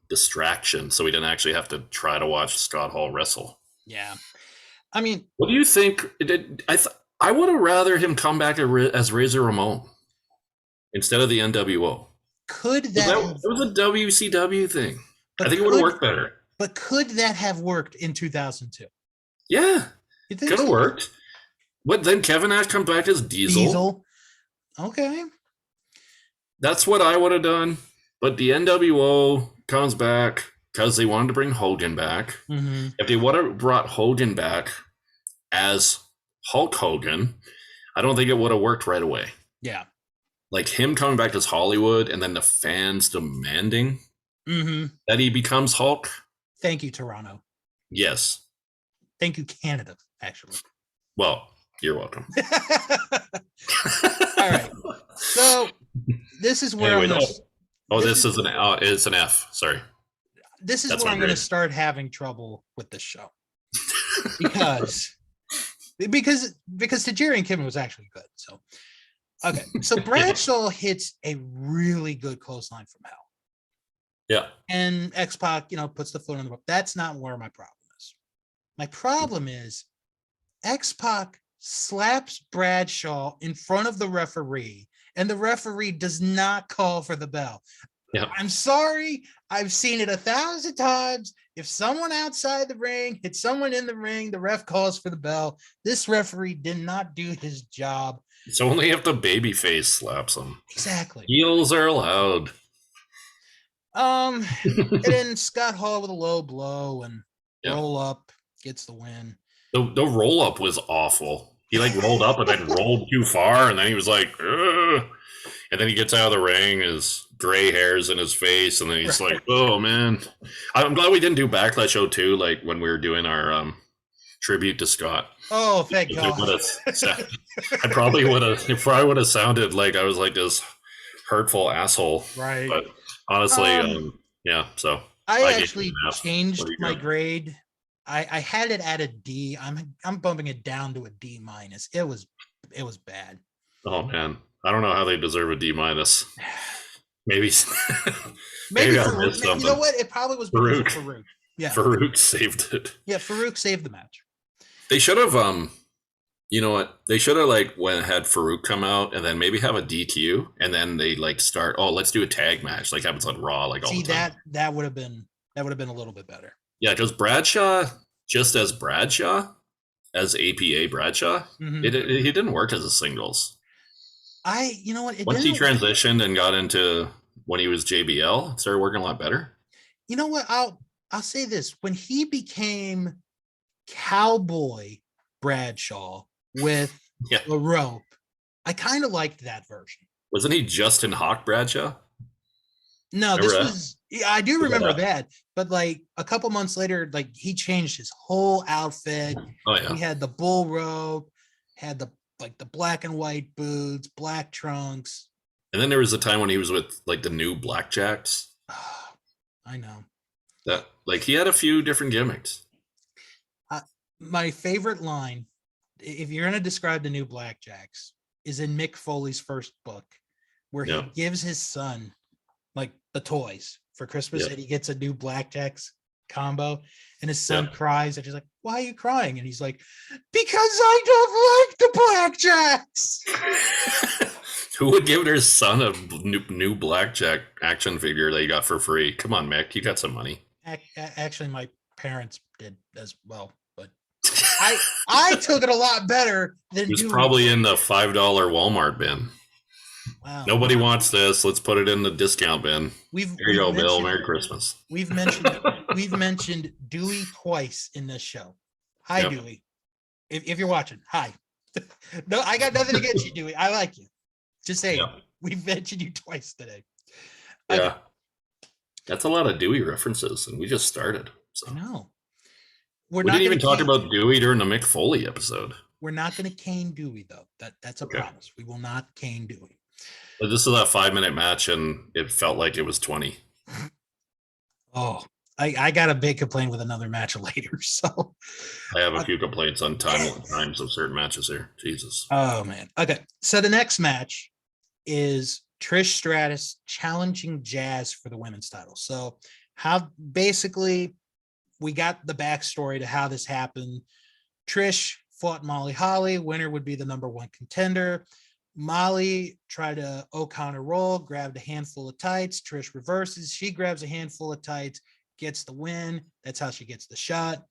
distraction, so we didn't actually have to try to watch Scott Hall wrestle. Yeah. I mean, what do you think? I would have rather him come back as Razor Ramon instead of the NWO. Could that? It was a WCW thing. I think it would have worked better. But could that have worked in 2002? Yeah, it could have worked. But then Kevin Nash come back as Diesel. Okay. That's what I would have done. But the NWO comes back because they wanted to bring Hogan back. If they would have brought Hogan back as Hulk Hogan, I don't think it would have worked right away. Yeah. Like him coming back as Hollywood and then the fans demanding that he becomes Hulk. Thank you, Toronto. Yes. Thank you, Canada, actually. Well, you're welcome. All right. So this is where this is it's an F. Sorry. This is where I'm going to start having trouble with this show. because Tajiri and Kevin was actually good. So, okay. So Bradshaw hits a really good clothesline from hell. Yeah. And X-Pac, puts the foot on the rope. That's not where my problem is. My problem is X-Pac slaps Bradshaw in front of the referee, and the referee does not call for the bell. Yeah. I'm sorry. I've seen it 1,000 times. If someone outside the ring hits someone in the ring, the ref calls for the bell. This referee did not do his job. It's only if the babyface slaps him. Exactly. Heels are allowed. And then Scott Hall with a low blow and roll up gets the win. The roll up was awful. He like rolled up and then rolled too far, and then he was like, ugh. And then he gets out of the ring, his gray hairs in his face, and then he's like, oh man. I'm glad we didn't do Backlash 02 like when we were doing our tribute to Scott. Oh, thank God. It probably would have sounded like I was like this hurtful asshole. Right. But honestly, yeah, so I actually changed my grade. I had it at a D. I'm bumping it down to a D minus. It was bad. Oh man, I don't know how they deserve a D minus. Maybe Farouk, you know what? It probably was because of Farouk. Yeah, Farouk saved it. Yeah, Farouk saved the match. They should have, you know what? They should have like had Farouk come out and then maybe have a DQ and then they like start. Oh, let's do a tag match like happens on Raw like all the time. That would have been a little bit better. Yeah, because Bradshaw, just as Bradshaw, as APA Bradshaw, he didn't work as a singles. You know what? Once he transitioned and got into when he was JBL, it started working a lot better. You know what? I'll say this: when he became Cowboy Bradshaw with a rope, I kind of liked that version. Wasn't he Justin Hawk Bradshaw? No, this was. I do remember that, but like a couple months later, like he changed his whole outfit. Oh yeah, he had the bull rope, had the black and white boots, black trunks. And then there was a time when he was with like the new Blackjacks. I know that like he had a few different gimmicks. My favorite line, if you're going to describe the new Blackjacks, is in Mick Foley's first book, where he gives his son like the toys for Christmas, and he gets a new Blackjacks combo, and his son cries, and he's like, "Why are you crying?" And he's like, "Because I don't like the Blackjacks." Who would give their son a new Blackjack action figure that you got for free? Come on, Mick, you got some money. Actually, my parents did as well, but I took it a lot better than. It was probably in the $5 Walmart bin. Wow. Nobody wants this. Let's put it in the discount bin. Here you go, Bill. Merry Christmas. We've mentioned Dewey twice in this show. Hi, Dewey. If you're watching, hi. No, I got nothing against you, Dewey. I like you. Just saying, we've mentioned you twice today. Yeah. That's a lot of Dewey references, and we just started. So. I know. We didn't even talk about Dewey during the Mick Foley episode. We're not going to cane Dewey, though. That's a promise. We will not cane Dewey. But this is a 5-minute match, and it felt like it was 20. Oh, I got a big complaint with another match later. So I have a few complaints on times of certain matches here. Jesus. Oh, man. Okay. So the next match is Trish Stratus challenging Jazz for the women's title. So how basically we got the backstory to how this happened. Trish fought Molly Holly. Winner would be the number one contender. Molly tried a O'Connor roll, grabbed a handful of tights. Trish reverses. She grabs a handful of tights, gets the win. That's how she gets the shot.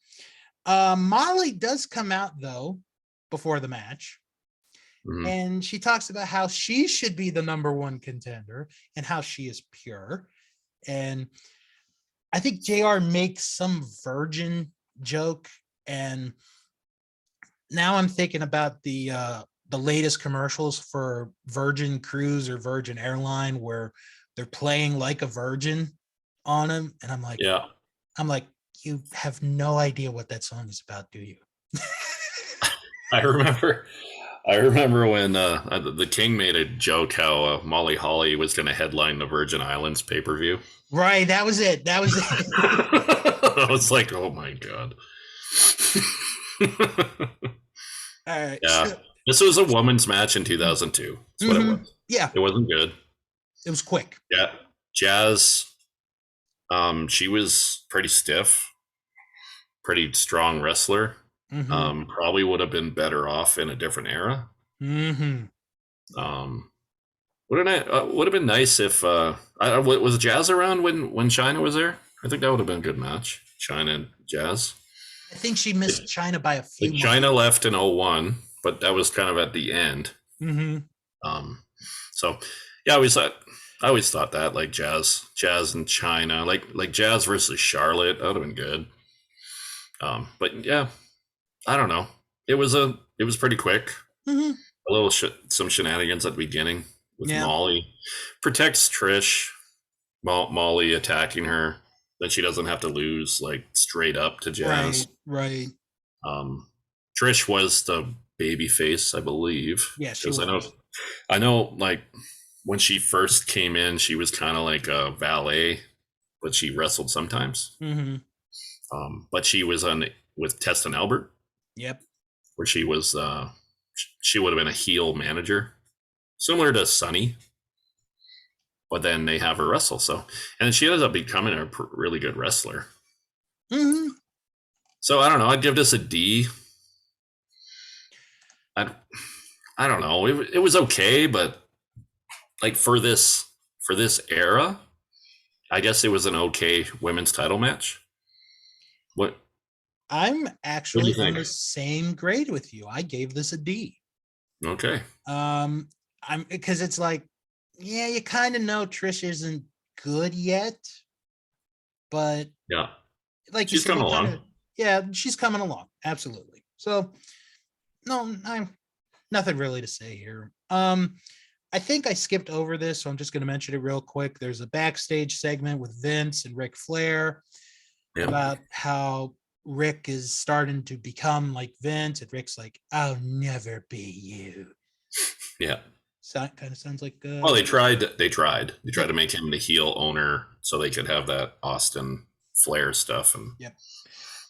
Molly does come out, though, before the match. Mm-hmm. And she talks about how she should be the number one contender and how she is pure. And I think JR makes some virgin joke. And now I'm thinking about the latest commercials for Virgin Cruise or Virgin Airline where they're playing like a virgin on him. And I'm like, you have no idea what that song is about, do you? I remember when the King made a joke how Molly Holly was going to headline the Virgin Islands pay-per-view. Right. That was it. I was like, oh my God. All right. Yeah. So, this was a women's match in 2002. That's what it was. Yeah. It wasn't good. It was quick. Yeah. Jazz, she was pretty stiff, pretty strong wrestler. Mm-hmm. Probably would have been better off in a different era. Mm-hmm. Would have been nice if was Jazz around when Chyna was there? I think that would have been a good match. China and Jazz. I think she missed China by a few Like months. China left in 01, but that was kind of at the end. Mm-hmm. So yeah, I always thought that like Jazz and China, like Jazz versus Charlotte, that would have been good. But yeah, I don't know. It was pretty quick. Mm-hmm. A little some shenanigans at the beginning with Yeah. Molly protects Trish. Molly attacking her, then she doesn't have to lose like straight up to Jazz. Right. Trish was the baby face, I believe. Yeah, she was. I know, like when she first came in, she was kind of like a valet, but she wrestled sometimes. Mm-hmm. But she was on with Test and Albert. Yep. Where she was, she would have been a heel manager, similar to Sunny. But then they have her wrestle. So, and she ends up becoming a really good wrestler. Mm-hmm. So I don't know. I'd give this a D. I don't know. It was okay, but like for this era, I guess it was an okay women's title match. What? I'm actually on the same grade with you. I gave this a D. Okay. I'm because it's like, yeah, you kind of know Trish isn't good yet, but yeah, like she's coming along. Yeah, she's coming along. Absolutely. So, no, I'm nothing really to say here. I think I skipped over this, so I'm just going to mention it real quick. There's a backstage segment with Vince and Ric Flair about how Rick is starting to become like Vince, and Rick's like, "I'll never be you." Yeah. So that kind of sounds like. Well, they tried to make him the heel owner so they could have that Austin Flair stuff, and we'll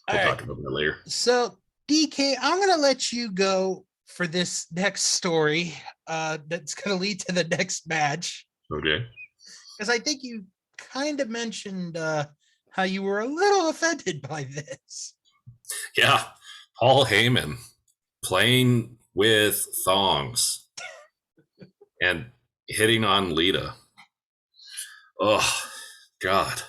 talk about that later. So DK, I'm gonna let you go for this next story. That's gonna lead to the next match. Okay. Because I think you kind of mentioned how you were a little offended by this. Yeah, Paul Heyman playing with thongs. And hitting on Lita. Oh, God.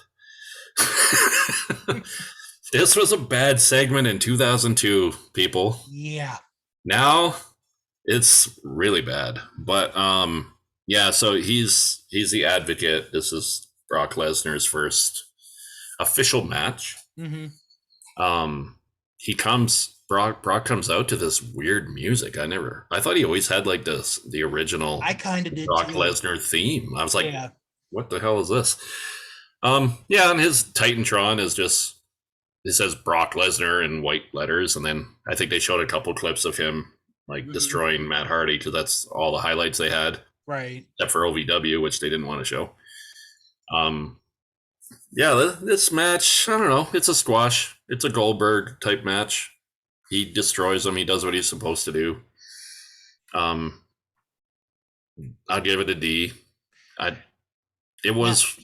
This was a bad segment in 2002, people. Yeah. Now it's really bad. But yeah, so he's the advocate. This is Brock Lesnar's first official match. Mm-hmm. Brock comes out to this weird music. I thought he always had like the original I kind of did Brock too. Lesnar theme. I was like, what the hell is this? Yeah, and his Titantron is just, it says Brock Lesnar in white letters, and then I think they showed a couple clips of him like destroying Matt Hardy, because that's all the highlights they had. Right. Except for OVW, which they didn't want to show. Yeah, this match, I don't know. It's a squash. It's a Goldberg type match. He destroys him. He does what he's supposed to do. I'll give it a D. It was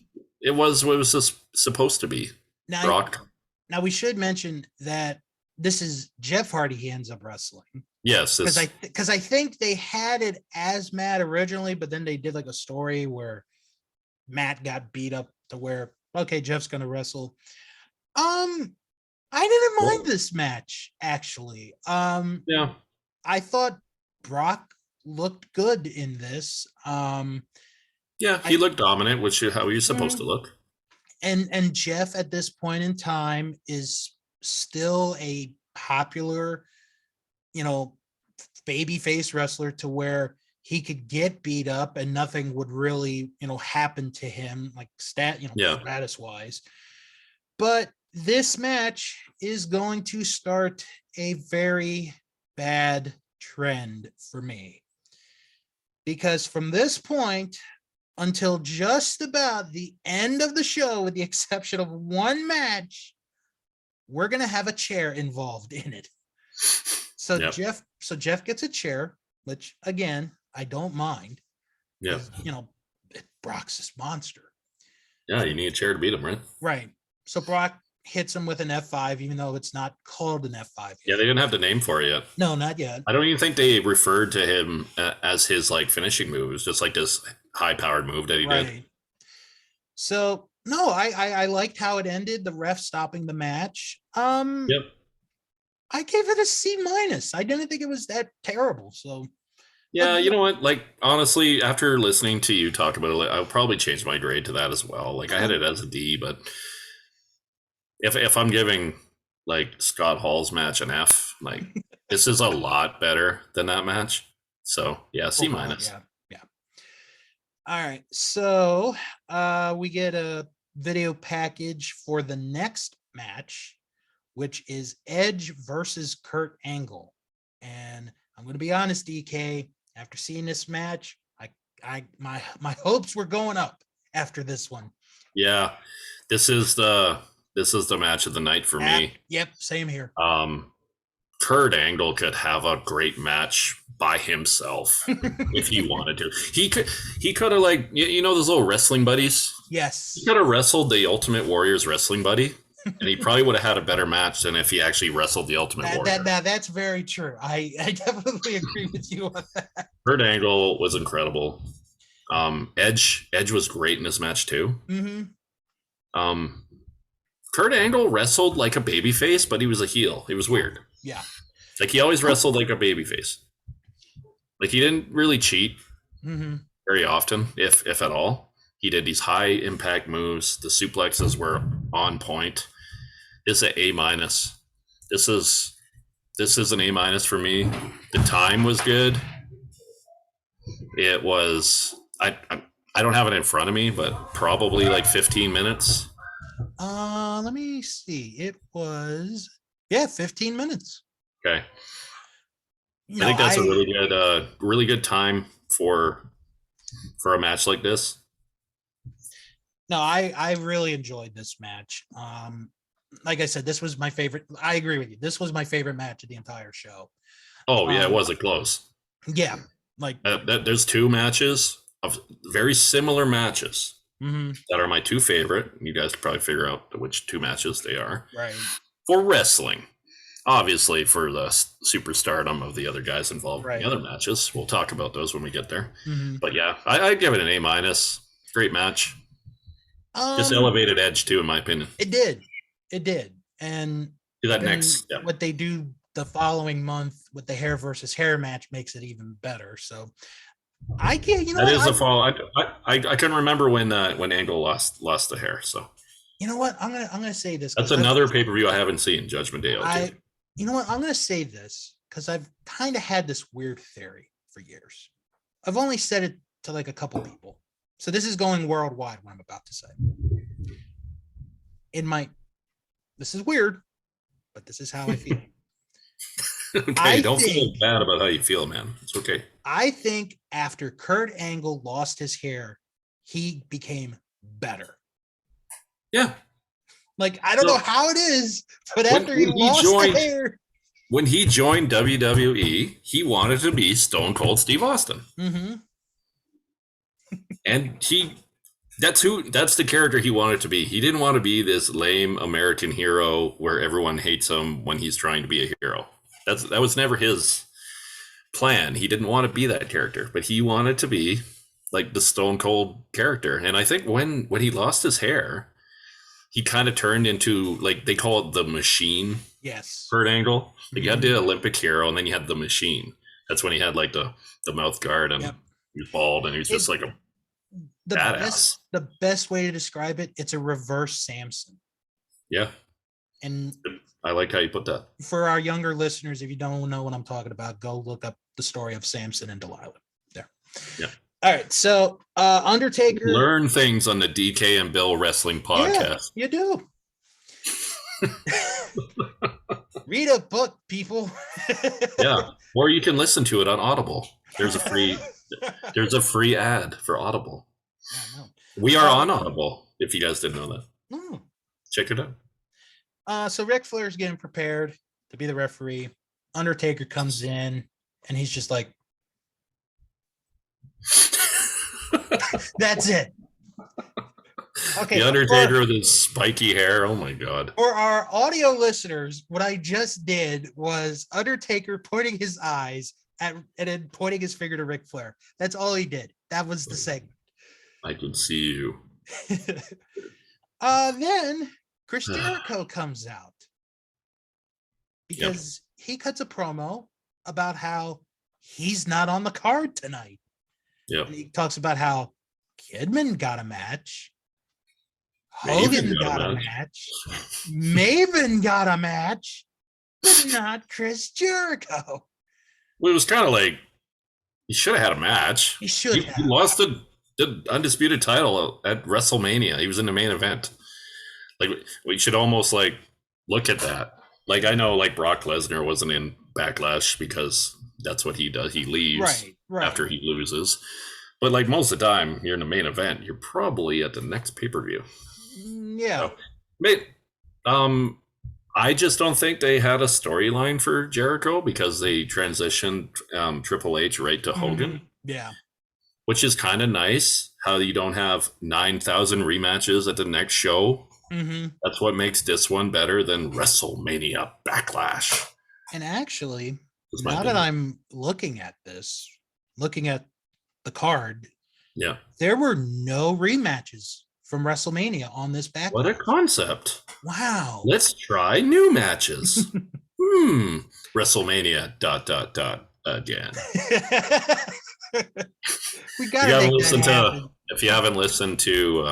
what it was supposed to be. Now, Brock. Now we should mention that this is Jeff Hardy he ends up wrestling. Yes, because I think they had it as Matt originally, but then they did like a story where Matt got beat up to where, okay, Jeff's gonna wrestle. I didn't mind this match, actually. Yeah. I thought Brock looked good in this. Yeah, he looked dominant, which is how he's supposed to look. And Jeff at this point in time is still a popular, babyface wrestler, to where he could get beat up and nothing would really, happen to him, like status wise. But this match is going to start a very bad trend for me, because from this point until just about the end of the show, with the exception of one match, we're going to have a chair involved in it. So Jeff gets a chair, which again, I don't mind. Yeah. Brock's this monster. Yeah, you need a chair to beat him, right? Right. So Brock hits him with an F5, even though it's not called an F5 yet. Yeah, they didn't have the name for it yet. No, not yet. I don't even think they referred to him as his like finishing move. It was just like this high-powered move that he did. So No, I liked how it ended. The ref stopping the match. Yep. I gave it a C minus. I didn't think it was that terrible. So Yeah, you know what? Like, honestly, after listening to you talk about it, I'll probably change my grade to that as well. Like, I had it as a D, but if I'm giving like Scott Hall's match an F, like this is a lot better than that match. So yeah, C minus. Yeah. All right. So we get a video package for the next match, which is Edge versus Kurt Angle. And I'm going to be honest, DK, after seeing this match, my hopes were going up after this one. Yeah. This is the match of the night for me. Yep, same here. Kurt Angle could have a great match by himself if he wanted to. He could have, like, you know, those little wrestling buddies. Yes, he could have wrestled the Ultimate Warrior's wrestling buddy, and he probably would have had a better match than if he actually wrestled the Ultimate Warrior. That's very true. I definitely agree with you on that. Kurt Angle was incredible. Edge was great in this match too. Mm-hmm. Kurt Angle wrestled like a babyface, but he was a heel. It was weird. Yeah. Like, he always wrestled like a babyface. Like, he didn't really cheat very often, if at all. He did these high impact moves. The suplexes were on point. This is an A minus. This is an A minus for me. The time was good. It was, I don't have it in front of me, but probably like 15 minutes. Let me see. It was 15 minutes. Okay. I think that's a really good time for a match like this. No, I really enjoyed this match. Like I said, this was my favorite. I agree with you. This was my favorite match of the entire show. Oh yeah, it wasn't close. Yeah, like there's two matches of very similar matches that are my two favorite. You guys can probably figure out which two matches they are. Right. For wrestling. Obviously, for the superstardom of the other guys involved in the other matches. We'll talk about those when we get there. But yeah, I'd give it an A minus. Great match. Just elevated Edge too, in my opinion. It did. And do that next step. What they do the following month with the hair versus hair match makes it even better. So I can't. You know, that is a fall. I couldn't remember when Angle lost the hair. So you know what? I'm gonna say this. That's another pay-per-view I haven't seen. Judgment Day. You know what? I'm going to say this because I've kind of had this weird theory for years. I've only said it to like a couple people. So this is going worldwide, what I'm about to say. This is weird, but this is how I feel. Okay, don't feel bad about how you feel, man. It's okay. I think after Kurt Angle lost his hair, he became better. Yeah. Like, I don't know how it is, but after he lost the hair. When he joined WWE, he wanted to be Stone Cold Steve Austin. And that's the character he wanted to be. He didn't want to be this lame American hero where everyone hates him when he's trying to be a hero. That was never his plan. He didn't want to be that character, but he wanted to be like the Stone Cold character. And I think when he lost his hair, he kind of turned into, like, they call it the Machine. Yes. Kurt Angle. Like, you had the Olympic hero, and then you had the Machine. That's when he had like the mouth guard, and he was bald, and he was just like a badass. The best way to describe it, it's a reverse Samson. Yeah. And I like how you put that. For our younger listeners, if you don't know what I'm talking about, go look up the story of Samson and Delilah. There. Yeah. All right, so Undertaker. Learn things on the DK and Bill Wrestling Podcast. Yeah, you do. Read a book, people. Yeah, or you can listen to it on Audible. There's a free ad for Audible. Yeah, we are on Audible. If you guys didn't know that, check it out. So Ric Flair's getting prepared to be the referee. Undertaker comes in, and he's just like, that's it. Okay. The Undertaker with his spiky hair. Oh my God. For our audio listeners, what I just did was Undertaker pointing his eyes at and then pointing his finger to Ric Flair. That's all he did. That was the segment. I can see you. Then Chris Jericho comes out because he cuts a promo about how he's not on the card tonight. Yep. And he talks about how Kidman got a match, Hogan got a match, Maven got a match, but not Chris Jericho. Well, it was kind of like he should have had a match. He should have. He lost the undisputed title at WrestleMania. He was in the main event. Like, we should almost like look at that. Like, I know like Brock Lesnar wasn't in Backlash because that's what he does. He leaves after he loses. But like most of the time, you're in the main event. You're probably at the next pay-per-view. Yeah. So, I just don't think they had a storyline for Jericho because they transitioned Triple H right to Hogan. Yeah. Which is kind of nice, how you don't have 9,000 rematches at the next show. That's what makes this one better than WrestleMania Backlash. And actually, now that I'm looking at this, looking at the card, there were no rematches from WrestleMania on this Backlash. What a concept. Wow. Let's try new matches. WrestleMania ... again. We gotta listen to, if you haven't listened to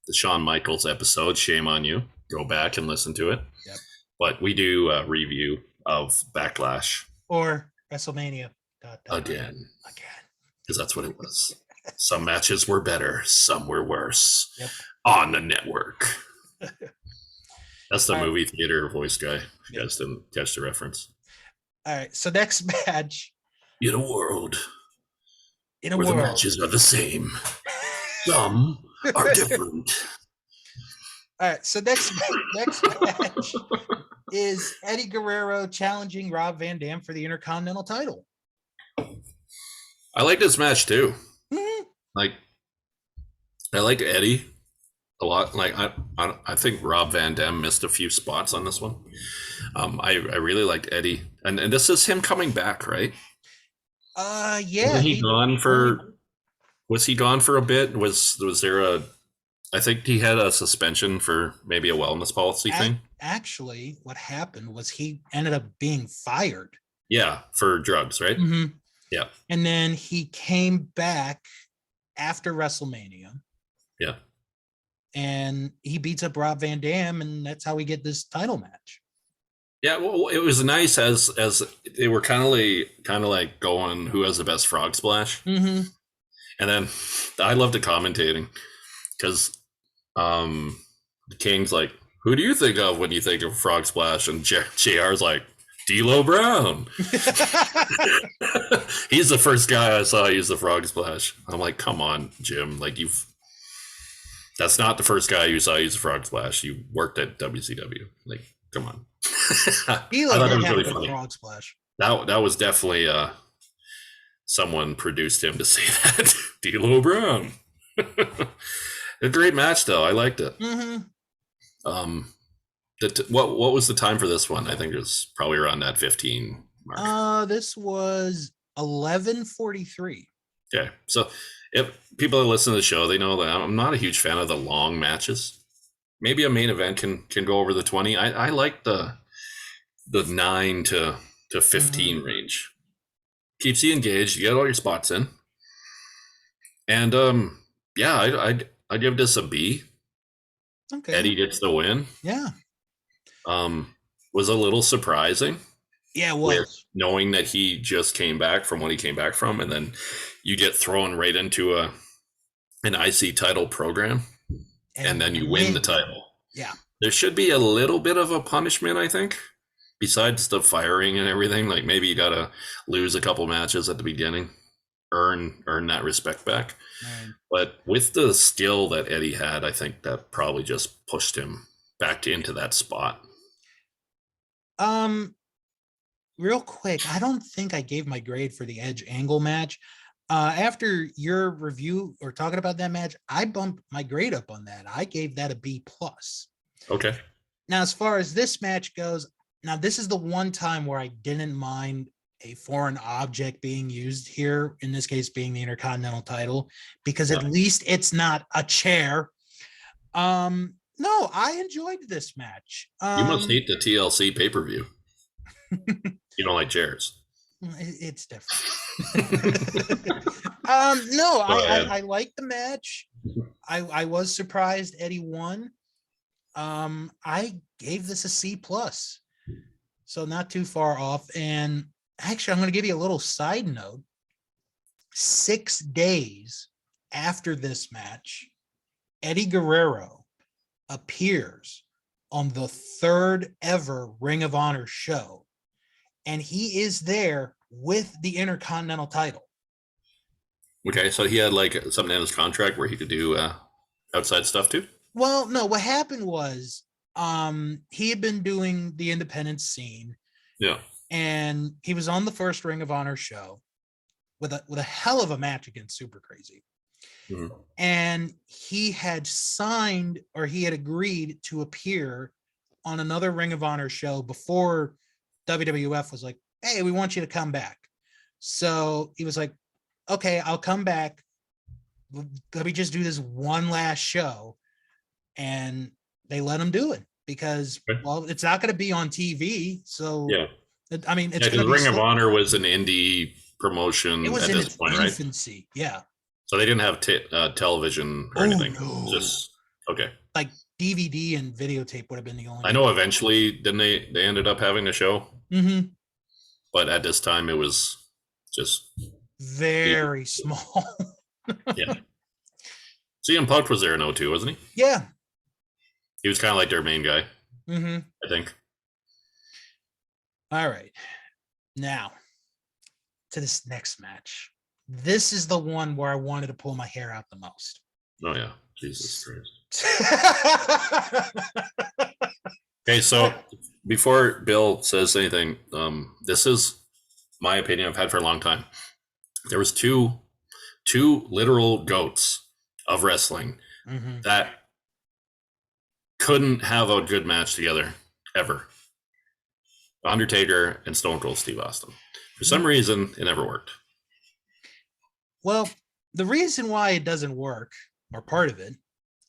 the Shawn Michaels episode, shame on you. Go back and listen to it. Yep. But we do a review of Backlash. Or WrestleMania ... again. Because that's what it was. Some matches were better, some were worse. Yep. On the network. That's the movie theater voice guy. If you guys didn't catch the reference. All right. So next match. In a world where the matches are the same. Some are different. All right. So next match is Eddie Guerrero challenging Rob Van Dam for the Intercontinental title. I like this match too. Like, I like Eddie a lot. Like, I think Rob Van Dam missed a few spots on this one. I really liked Eddie, and this is him coming back, right? Yeah. Was he gone for a bit? Was there a? I think he had a suspension for maybe a wellness policy thing. Actually, what happened was he ended up being fired. Yeah, for drugs, right? Yeah. And then he came back after WrestleMania. Yeah. And he beats up Rob Van Dam, and that's how we get this title match. Yeah, well, it was nice as they were kind of like going who has the best frog splash. And then I love the commentating because the King's like, who do you think of when you think of frog splash? And JR's like, D'Lo Brown. He's the first guy I saw use the frog splash. I'm like, come on, Jim. Like, that's not the first guy you saw use the frog splash. You worked at WCW. Like, come on. D'Lo thought that was really funny. Frog splash. That was definitely someone produced him to say that. D'Lo Brown. A great match though. I liked it. What was the time for this one? I think it was probably around that 15 mark. This was 11:43. Okay, so if people that listen to the show, they know that I'm not a huge fan of the long matches. Maybe a main event can go over the 20. I like the 9 to 15 range. Keeps you engaged. You get all your spots in. And I'd give this a B. Okay. Eddie gets the win. Yeah. Was a little surprising. Yeah, it was. Knowing that he just came back from what he came back from, and then you get thrown right into an IC title program, and then you win the title. Yeah. There should be a little bit of a punishment, I think, besides the firing and everything. Like, maybe you gotta lose a couple matches at the beginning, earn that respect back. Right. But with the skill that Eddie had, I think that probably just pushed him back into that spot. Real quick, I don't think I gave my grade for the Edge Angle match. After your review or talking about that match, I bumped my grade up on that. I gave that a B+. Okay. Now, as far as this match goes, now this is the one time where I didn't mind a foreign object being used here, in this case being the Intercontinental title, because at least it's not a chair. No, I enjoyed this match. You must hate the TLC pay-per-view. You don't like chairs. It's different. No, I liked the match. I was surprised Eddie won. I gave this a C+, so not too far off. And actually, I'm going to give you a little side note. 6 days after this match, Eddie Guerrero appears on the 3rd ever Ring of Honor show, and he is there with the Intercontinental title. Okay, so he had like something in his contract where he could do outside stuff too? Well, no, what happened was he had been doing the independent scene. Yeah. And he was on the first Ring of Honor show with a hell of a match against Super Crazy. Mm-hmm. And he had signed, or he had agreed to appear on another Ring of Honor show before WWF was like, hey, we want you to come back. So he was like, okay, I'll come back. Let me just do this one last show. And they let him do it because, well, it's not going to be on TV. So, yeah. I mean, it's going to be Ring of Honor was an indie promotion at this point, right? Infancy, yeah. So they didn't have television or anything. No. Just okay. Like DVD and videotape would have been the only. I know eventually, then they ended up having a show. Mm-hmm. But at this time, it was just very small. Yeah. CM Punk was there in 02, wasn't he? Yeah. He was kind of like their main guy. Mm-hmm. I think. All right. Now, to this next match. This is the one where I wanted to pull my hair out the most. Oh, yeah. Jesus Christ. Okay, so before Bill says anything, this is my opinion I've had for a long time. There was two literal goats of wrestling that couldn't have a good match together ever. Undertaker and Stone Cold Steve Austin. For some reason, it never worked. Well, the reason why it doesn't work, or part of it,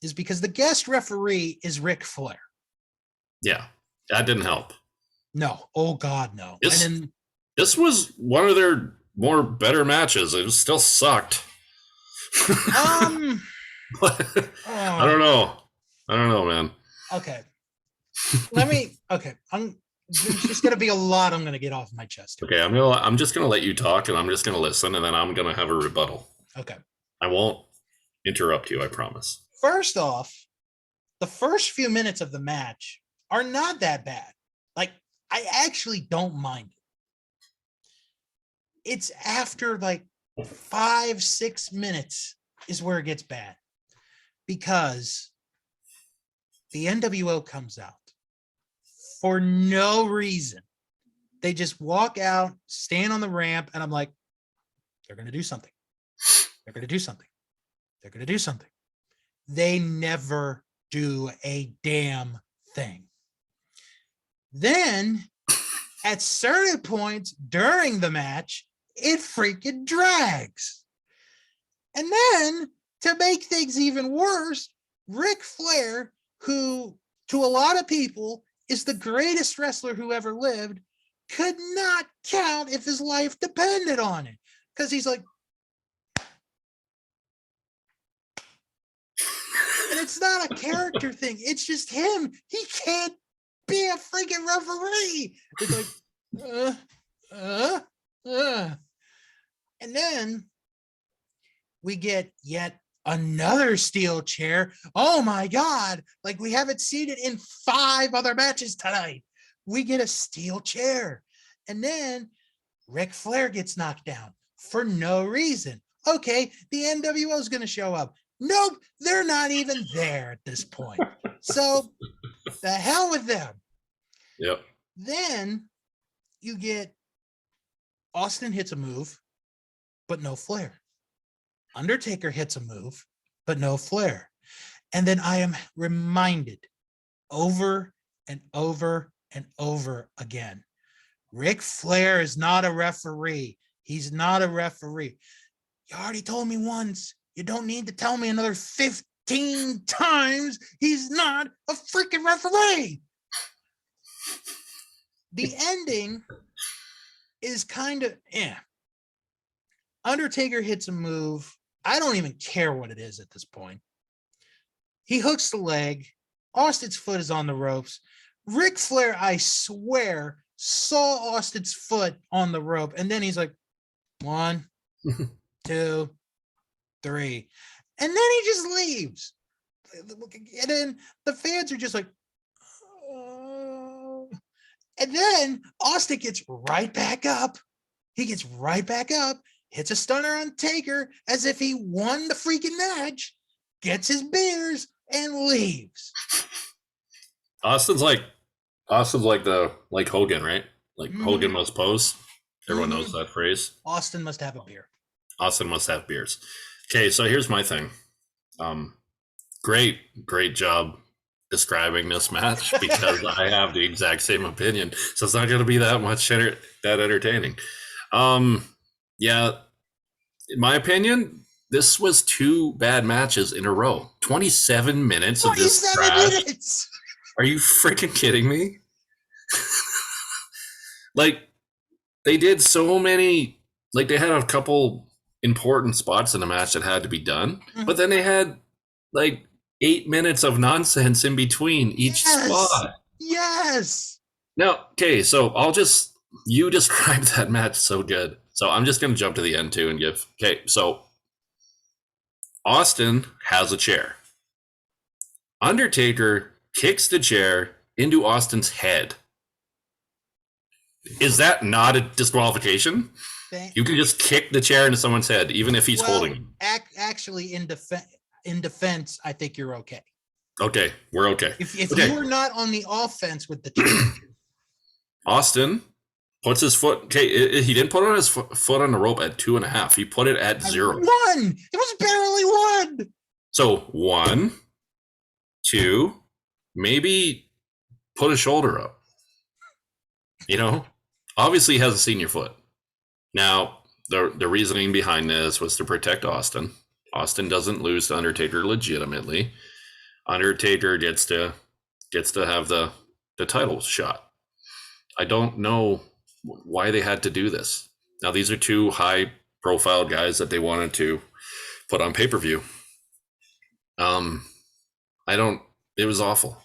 is because the guest referee is Ric Flair. Yeah, that didn't help. No. Oh, God, no. This was one of their more better matches. It still sucked. I don't know, man. Okay. There's just going to be a lot I'm going to get off my chest. Okay, I'm just going to let you talk, and I'm just going to listen, and then I'm going to have a rebuttal. Okay. I won't interrupt you, I promise. First off, the first few minutes of the match are not that bad. Like, I actually don't mind it. It's after like 5-6 minutes is where it gets bad. Because the NWO comes out. For no reason. They just walk out, stand on the ramp, and I'm like, they're going to do something. They're going to do something. They're going to do something. They never do a damn thing. Then, at certain points during the match, it freaking drags. And then, to make things even worse, Ric Flair, who, to a lot of people, is the greatest wrestler who ever lived, could not count if his life depended on it. Because he's like, and it's not a character thing. It's just him. He can't be a freaking referee. It's like, And then we get yet another steel chair. Oh my God. Like, we haven't seen it in 5 other matches tonight. We get a steel chair. And then Ric Flair gets knocked down for no reason. Okay, the NWO is going to show up. Nope, they're not even there at this point. So the hell with them. Yep. Then you get Austin hits a move, but no Flair. Undertaker hits a move, but no Flair. And then I am reminded over and over and over again, Ric Flair is not a referee. He's not a referee. You already told me once. You don't need to tell me another 15 times he's not a freaking referee. The ending is kind of Undertaker hits a move. I don't even care what it is at this point. He hooks the leg. Austin's foot is on the ropes. Ric Flair, I swear, saw Austin's foot on the rope. And then he's like, 1, 2, 3. And then he just leaves. And then the fans are just like, oh. And then Austin gets right back up. He gets right back up, hits a stunner on Taker as if he won the freaking match, gets his beers, and leaves. Austin's like Hogan, right? Like Hogan must pose. Everyone knows that phrase. Austin must have a beer. Austin must have beers. Okay, so here's my thing. Great job describing this match because I have the exact same opinion. So it's not going to be that much that entertaining. Yeah, in my opinion, this was 2 bad matches in a row. 27 minutes of this trash. Minutes. Are you freaking kidding me? Like, they did so many, like they had a couple important spots in the match that had to be done, but then they had like 8 minutes of nonsense in between each spot. Yes. Now, okay, so you described that match so good. So I'm just going to jump to the end too and so Austin has a chair. Undertaker kicks the chair into Austin's head. Is that not a disqualification? You can just kick the chair into someone's head, even if he's holding him. Actually, in defense, I think you're okay. Okay, we're okay. If you were not on the offense with the chair. Austin puts his foot. Okay, he didn't put on his foot on the rope at 2.5. He put it at 0. 1. It was barely 1. So 1, 2, maybe put a shoulder up. You know, obviously he hasn't seen your foot. Now, the reasoning behind this was to protect Austin. Austin doesn't lose to Undertaker legitimately. Undertaker gets to have the title shot. I don't know why they had to do this. Now, these are 2 high-profile guys that they wanted to put on pay-per-view. It was awful.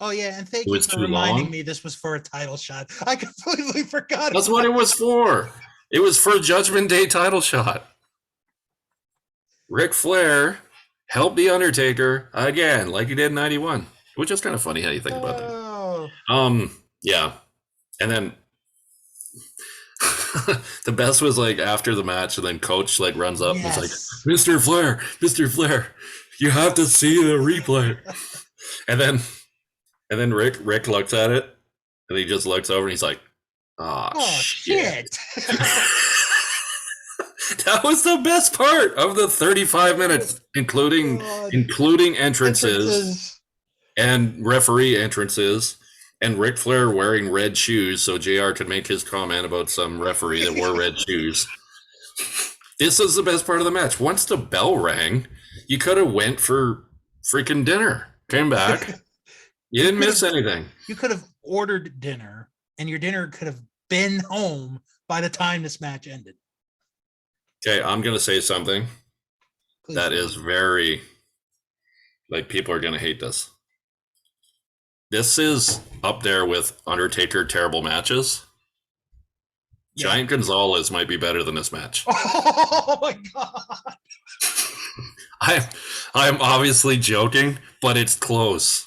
Oh, yeah, and thank you for reminding me this was for a title shot. I completely forgot. That's what it was for. It was for a Judgment Day title shot. Ric Flair helped The Undertaker again, like he did in 91, which is kind of funny how you think about that. Yeah. And then the best was like after the match, and then Coach like runs up and is like, Mr. Flair, you have to see the replay. And then Rick looks at it, and he just looks over and he's like, oh shit. That was the best part of the 35 minutes, including entrances and referee entrances, and Ric Flair wearing red shoes so JR could make his comment about some referee that wore red shoes. This is the best part of the match. Once the bell rang, you could have went for freaking dinner, came back. You didn't miss anything. You could have ordered dinner, and your dinner could have been home by the time this match ended. Okay, I'm going to say something that is very, like, people are going to hate this. This is up there with Undertaker terrible matches. Yeah. Giant Gonzalez might be better than this match. Oh my God. I'm obviously joking, but it's close.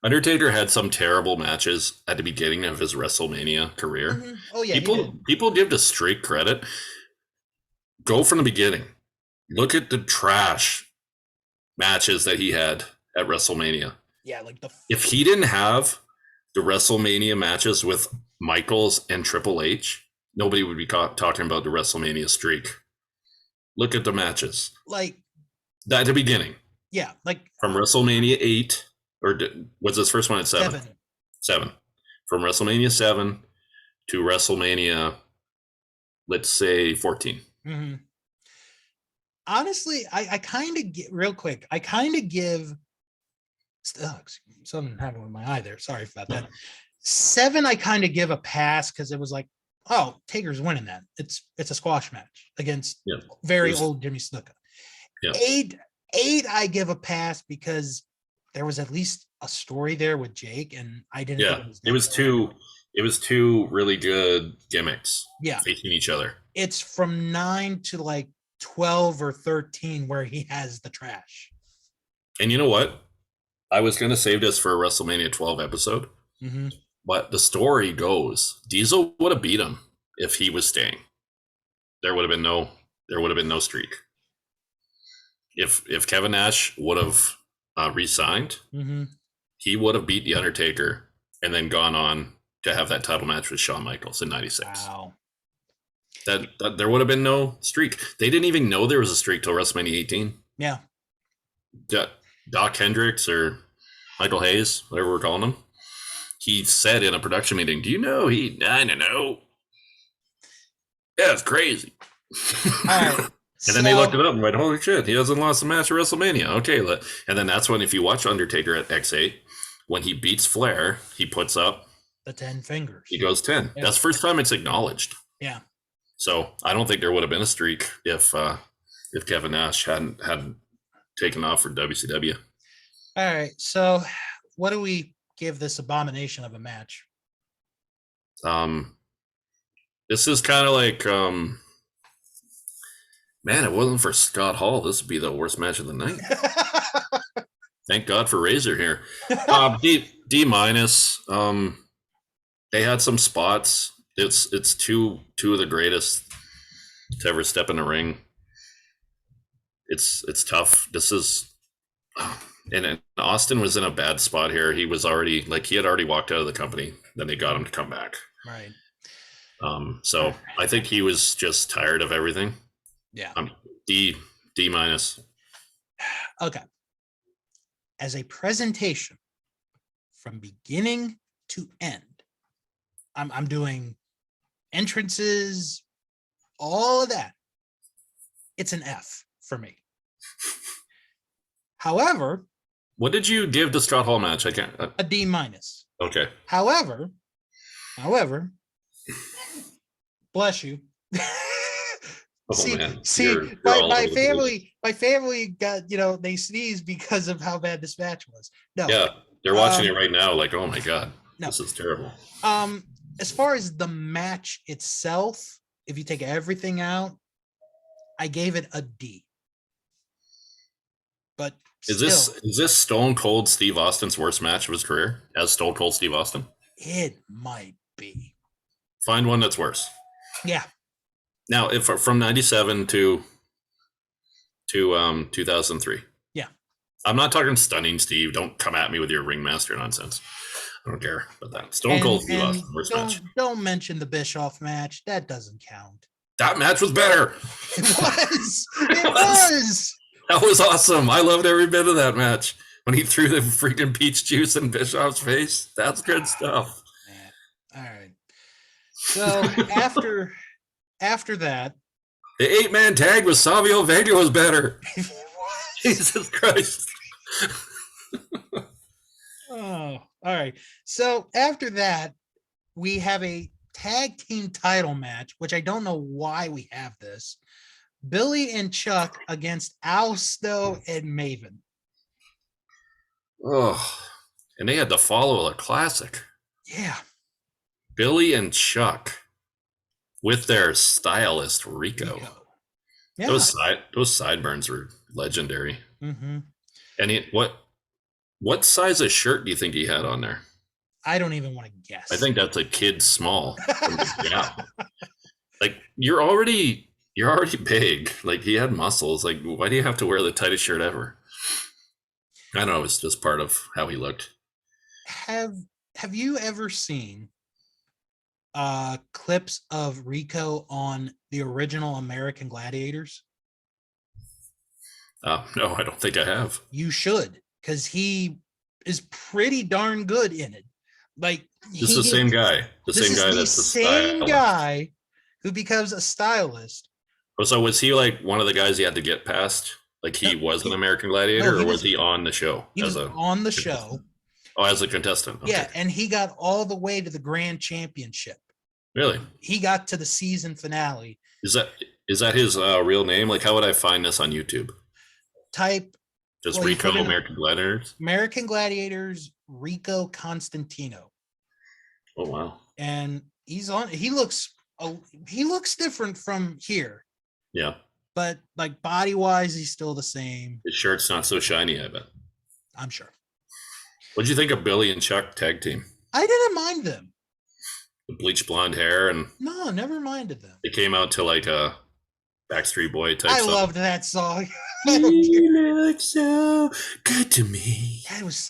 Undertaker had some terrible matches at the beginning of his WrestleMania career. Mm-hmm. Oh yeah, people give the streak credit. Go from the beginning. Look at the trash matches that he had at WrestleMania. Yeah, like if he didn't have the WrestleMania matches with Michaels and Triple H, nobody would be talking about the WrestleMania streak. Look at the matches. Like at the beginning. Yeah, like from WrestleMania 8, or was this first one at 7? 7. From WrestleMania 7 to WrestleMania, let's say 14. Mm-hmm. honestly, I kind of get real quick. I kind of give something happened with my eye there. Sorry about that. 7, I kind of give a pass because it was like, oh, Taker's winning that. It's a squash match against very old Jimmy Snuka. 8, I give a pass because there was at least a story there with Jake, and I didn't. Yeah, think it was two really good gimmicks. Yeah, facing each other. It's from 9 to like 12 or 13 where he has the trash. And you know what? I was going to save this for a WrestleMania 12 episode, mm-hmm. But the story goes Diesel would have beat him if he was staying. There would have been no streak. If Kevin Nash would have re-signed, mm-hmm. he would have beat the Undertaker and then gone on to have that title match with Shawn Michaels in '96. Wow. That there would have been no streak. They didn't even know there was a streak till WrestleMania 18. Yeah. Doc Hendricks or Michael Hayes, whatever we're calling him, he said in a production meeting, "Do you know I don't know." Yeah, it's crazy. All right. And then they looked it up and went, "Holy shit, he hasn't lost a match at WrestleMania." Okay, and then that's when, if you watch Undertaker at X8, when he beats Flair, he puts up the 10 fingers. He goes 10. Yeah. That's the first time it's acknowledged. Yeah. So I don't think there would have been a streak if Kevin Nash hadn't taken off for WCW. All right. So what do we give this abomination of a match? This is kind of like, man, it wasn't for Scott Hall, this would be the worst match of the night. Thank God for Razor here. D minus. They had some spots. It's two of the greatest to ever step in the ring. It's tough. This is, and Austin was in a bad spot here. He was already he had already walked out of the company. Then they got him to come back. Right. So I think he was just tired of everything. Yeah. D minus. Okay. As a presentation from beginning to end, I'm doing entrances, all of that. It's an F for me. However, what did you give the Scott Hall match? I can't. A D minus. Okay. However, bless you. My family got, they sneezed because of how bad this match was. No. Yeah, they're watching it right now like, oh my God, this is terrible. As far as the match itself, if you take everything out, I gave it a D. But is this Stone Cold Steve Austin's worst match of his career as Stone Cold Steve Austin? It might be. Find one that's worse. Yeah. Now, if from 97 to 2003. Yeah. I'm not talking Stunning Steve. Don't come at me with your ringmaster nonsense. I don't care about that. Stone Cold Steve Austin, worst match. Don't mention the Bischoff match. That doesn't count. That match was better. It was. It was. That was awesome. I loved every bit of that match. When he threw the freaking peach juice in Bischoff's face. That's good stuff. Man. All right. So after that, the 8-man tag with Savio Vega was better. Jesus Christ. Oh, all right. So after that, we have a tag team title match, which I don't know why we have this. Billy and Chuck against Al Snow and Maven. Oh, and they had to follow a classic. Yeah. Billy and Chuck with their stylist Rico. Yeah. Those sideburns were legendary. Mm-hmm. And what size of shirt do you think he had on there? I don't even want to guess. I think that's a kid small. Yeah. You're already big. He had muscles. Why do you have to wear the tightest shirt ever? I don't know. It's just part of how he looked. Have you ever seen clips of Rico on the original American Gladiators? No, I don't think I have. You should, because he is pretty darn good in it. This is the same guy. The same guy who becomes a stylist Oh, so was he like one of the guys you had to get past? Like he No, was an he, American no, Gladiator, or was he on the show he as was a on the contestant? show. Oh, as a contestant. Okay. Yeah, and he got all the way to the grand championship. Really? He got to the season finale. Is that his real name? Like, how would I find this on YouTube? Type, Just well, you Rico put in American Gladiators? American Gladiators Rico Constantino. Oh, wow. And he looks different from here. Yeah. But like body wise, he's still the same. His shirt's not so shiny, I bet. I'm sure. What'd you think of Billy and Chuck tag team? I didn't mind them. The bleached blonde hair, and No, never minded them. they came out to like a Backstreet Boy type I song. loved that song. You look so good to me. That was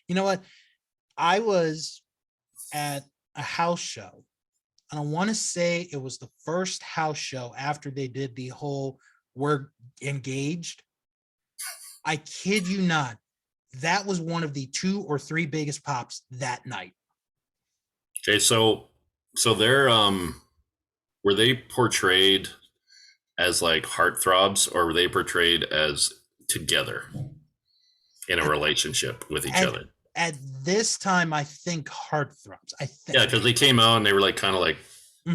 you know what? I was at a house show, and I want to say it was the first house show after they did the whole "we're engaged." I kid you not, that was one of the 2 or 3 biggest pops that night. Okay, so they're were they portrayed as like heartthrobs, or were they portrayed as together in a relationship with each other? At this time, I think heartthrobs. I think. Yeah, because they came out and they were like kind of like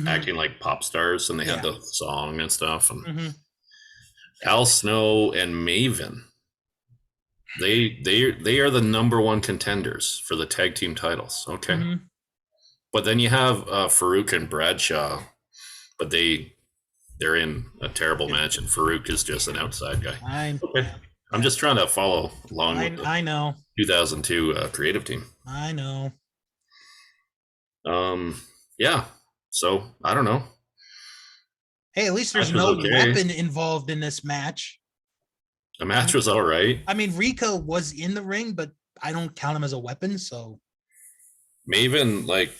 acting like pop stars, and they had the song and stuff. And Al Snow and Maven, they are the number 1 contenders for the tag team titles. Okay, but then you have Farouk and Bradshaw, but they're in a terrible match, and Farouk is just an outside guy. I'm just trying to follow along with I know 2002 creative team. I know. Yeah. So I don't know. Hey, at least there's no weapon involved in this match. The match was all right. I mean, Rico was in the ring, but I don't count him as a weapon. So Maven, like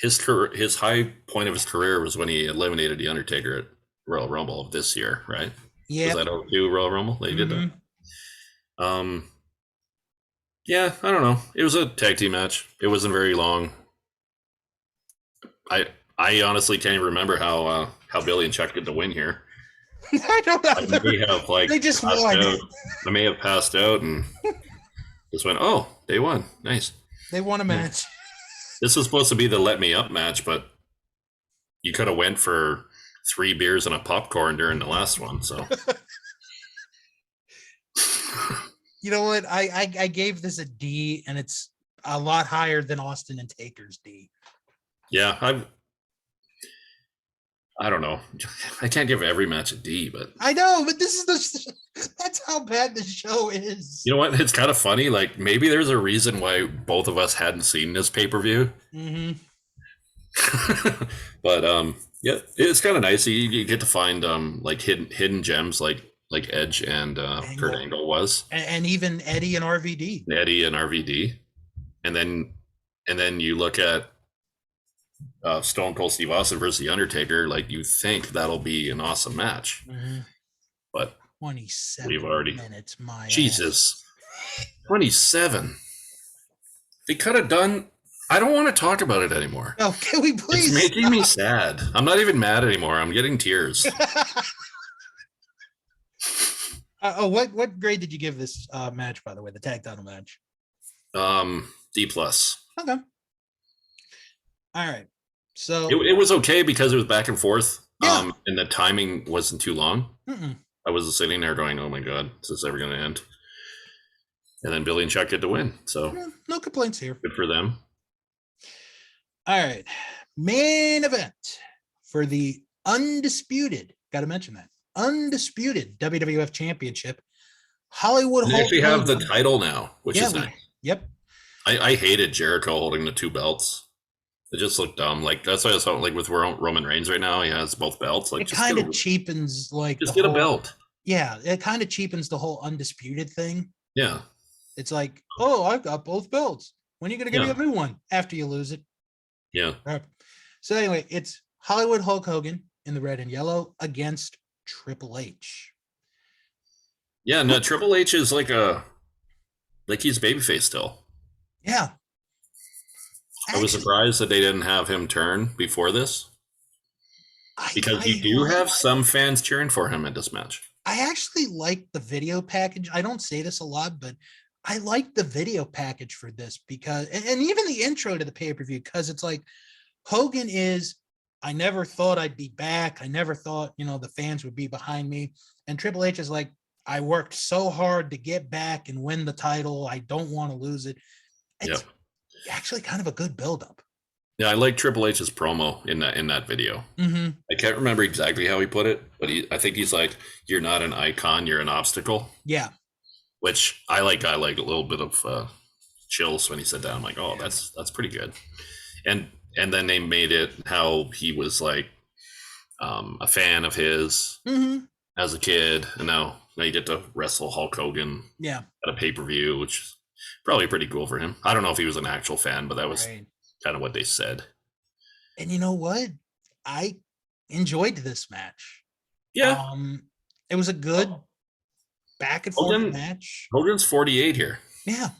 his high point of his career was when he eliminated the Undertaker at Royal Rumble of this year, right? Yeah. Was that 02 Royal Rumble? They did that. Yeah, I don't know. It was a tag team match. It wasn't very long. I honestly can't even remember how Billy and Chuck get the win here. I don't know. They just won. I may have passed out and just went, oh, they won. Nice. They won a match. This was supposed to be the let me up match, but you could have went for 3 beers and a popcorn during the last one. So, you know what? I gave this a D, and it's a lot higher than Austin and Taker's D. Yeah, I don't know. I can't give every match a D, but I know, but that's how bad the show is. You know what? It's kind of funny. Like maybe there's a reason why both of us hadn't seen this pay-per-view. But yeah, it's kind of nice. You get to find like hidden gems like Edge and Kurt Angle was, and even Eddie and RVD. And then you look at Stone Cold Steve Austin versus The Undertaker, like you think that'll be an awesome match. But 27 we've already minutes, my Jesus. 27. They could have done. I don't want to talk about it anymore. Oh, can we please? It's making me sad. I'm not even mad anymore. I'm getting tears. What grade did you give this match, by the way, the tag title match? D plus. Okay. All right. So it was okay because it was back and forth. And the timing wasn't too long. I was sitting there going, oh my God, is this ever going to end? And then Billy and Chuck get to win. So no complaints here. Good for them. All right. Main event for the undisputed, got to mention that, undisputed WWF Championship. Hollywood Hulk. They actually have the title now, which is nice. Yep. I hated Jericho holding the 2 belts. It just looked dumb. Like that's why I thought, like with Roman Reigns right now, he has both belts. Like it kind of cheapens just get a belt. Yeah, it kind of cheapens the whole undisputed thing. Yeah. It's like, oh, I've got both belts. When are you gonna give me a new one? After you lose it. Yeah. Right. So anyway, it's Hollywood Hulk Hogan in the red and yellow against Triple H. Yeah, no, Triple H is like he's babyface still. Yeah. I was surprised that they didn't have him turn before this. because you do have some fans cheering for him in this match. I actually like the video package. I don't say this a lot, but I like the video package for this because, and even the intro to the pay-per-view, because it's like Hogan is, I never thought I'd be back. I never thought, the fans would be behind me. And Triple H is like, I worked so hard to get back and win the title. I don't want to lose it. It's actually kind of a good buildup. Yeah, I like Triple H's promo in that video. Mm-hmm. I can't remember exactly how he put it, but I think he's like, "You're not an icon, you're an obstacle." Yeah, which I like. I like a little bit of chills when he said that. I'm like, "Oh, that's pretty good." And then they made it how he was like a fan of his as a kid, and now you get to wrestle Hulk Hogan at a pay-per-view, which is probably pretty cool for him. I don't know if he was an actual fan, but that was kind of what they said. And you know what? I enjoyed this match. Yeah. It was a good back and forth match. Hogan's 48 here. Yeah.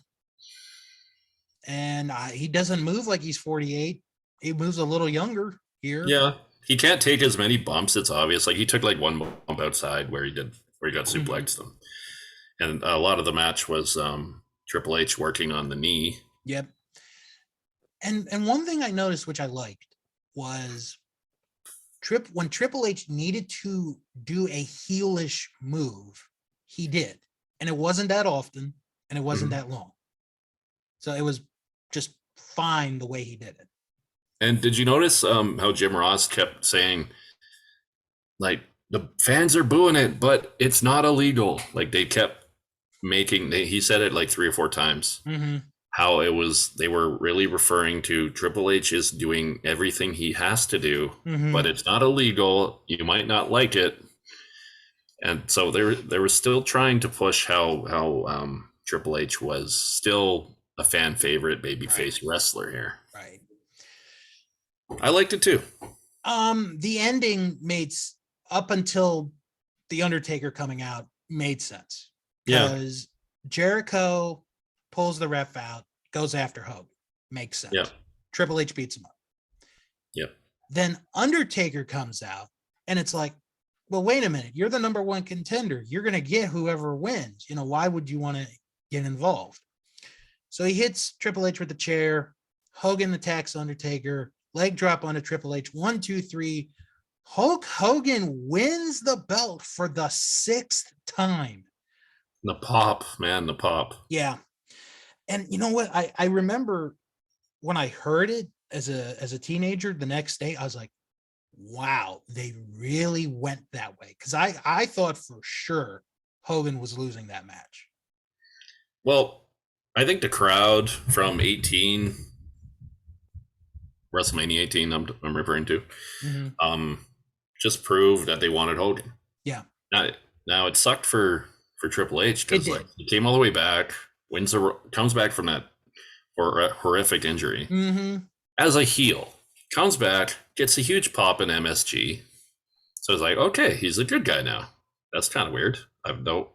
And he doesn't move like he's 48. He moves a little younger here. Yeah. He can't take as many bumps. It's obvious. Like he took like one bump outside where he got suplexed. And a lot of the match was Triple H working on the knee. Yep. And one thing I noticed, which I liked, was when Triple H needed to do a heelish move, he did. And it wasn't that often, and it wasn't that long. So it was just fine the way he did it. And did you notice how Jim Ross kept saying, like, the fans are booing it, but it's not illegal? Like they kept he said it like 3 or 4 times. How they were really referring to Triple H is doing everything he has to do, but it's not illegal. You might not like it. And so they were still trying to push how Triple H was still a fan favorite babyface wrestler here. Right. I liked it too. The ending up until the Undertaker coming out made sense. Because Jericho pulls the ref out, goes after Hogan. Makes sense. Yeah. Triple H beats him up. Yep. Then Undertaker comes out, and it's like, well, wait a minute. You're the number 1 contender. You're going to get whoever wins. Why would you want to get involved? So he hits Triple H with the chair. Hogan attacks Undertaker. Leg drop onto Triple H. 1, 2, 3. Hulk Hogan wins the belt for the 6th time. The pop, man, the pop. Yeah. And you know what? I remember when I heard it as a teenager the next day, I was like, wow, they really went that way. Because I thought for sure Hogan was losing that match. Well, I think the crowd from WrestleMania 18, I'm referring to, just proved that they wanted Hogan. Yeah. Now it sucked for Triple H because he came all the way back, comes back from that horrific injury as a heel, comes back, gets a huge pop in MSG. So it's like, okay, he's a good guy now. That's kind of weird. I don't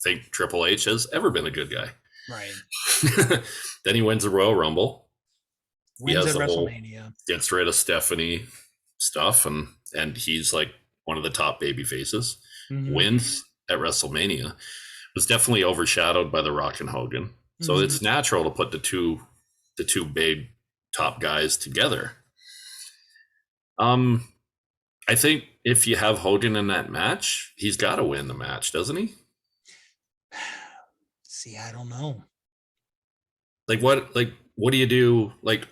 think Triple H has ever been a good guy. Right. Then he wins the Royal Rumble. Wins at WrestleMania. Gets rid of Stephanie stuff, and he's like one of the top baby faces. Wins at WrestleMania. Was definitely overshadowed by The Rock and Hogan. So it's natural to put the two big top guys together. I think if you have Hogan in that match, he's got to win the match, doesn't he? See, I don't know. Like what do you do? Like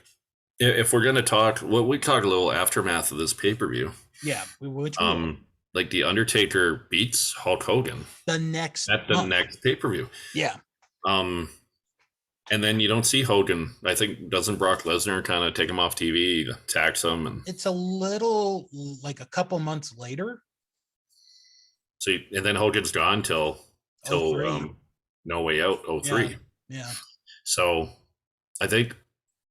if we're gonna talk, we talk a little aftermath of this pay-per-view. Yeah, which like the Undertaker beats Hulk Hogan next pay-per-view. Yeah. And then you don't see Hogan. I think doesn't Brock Lesnar kind of take him off TV, attacks him, and it's a little like a couple months later. So and then Hogan's gone till No Way Out 03. Yeah. So I think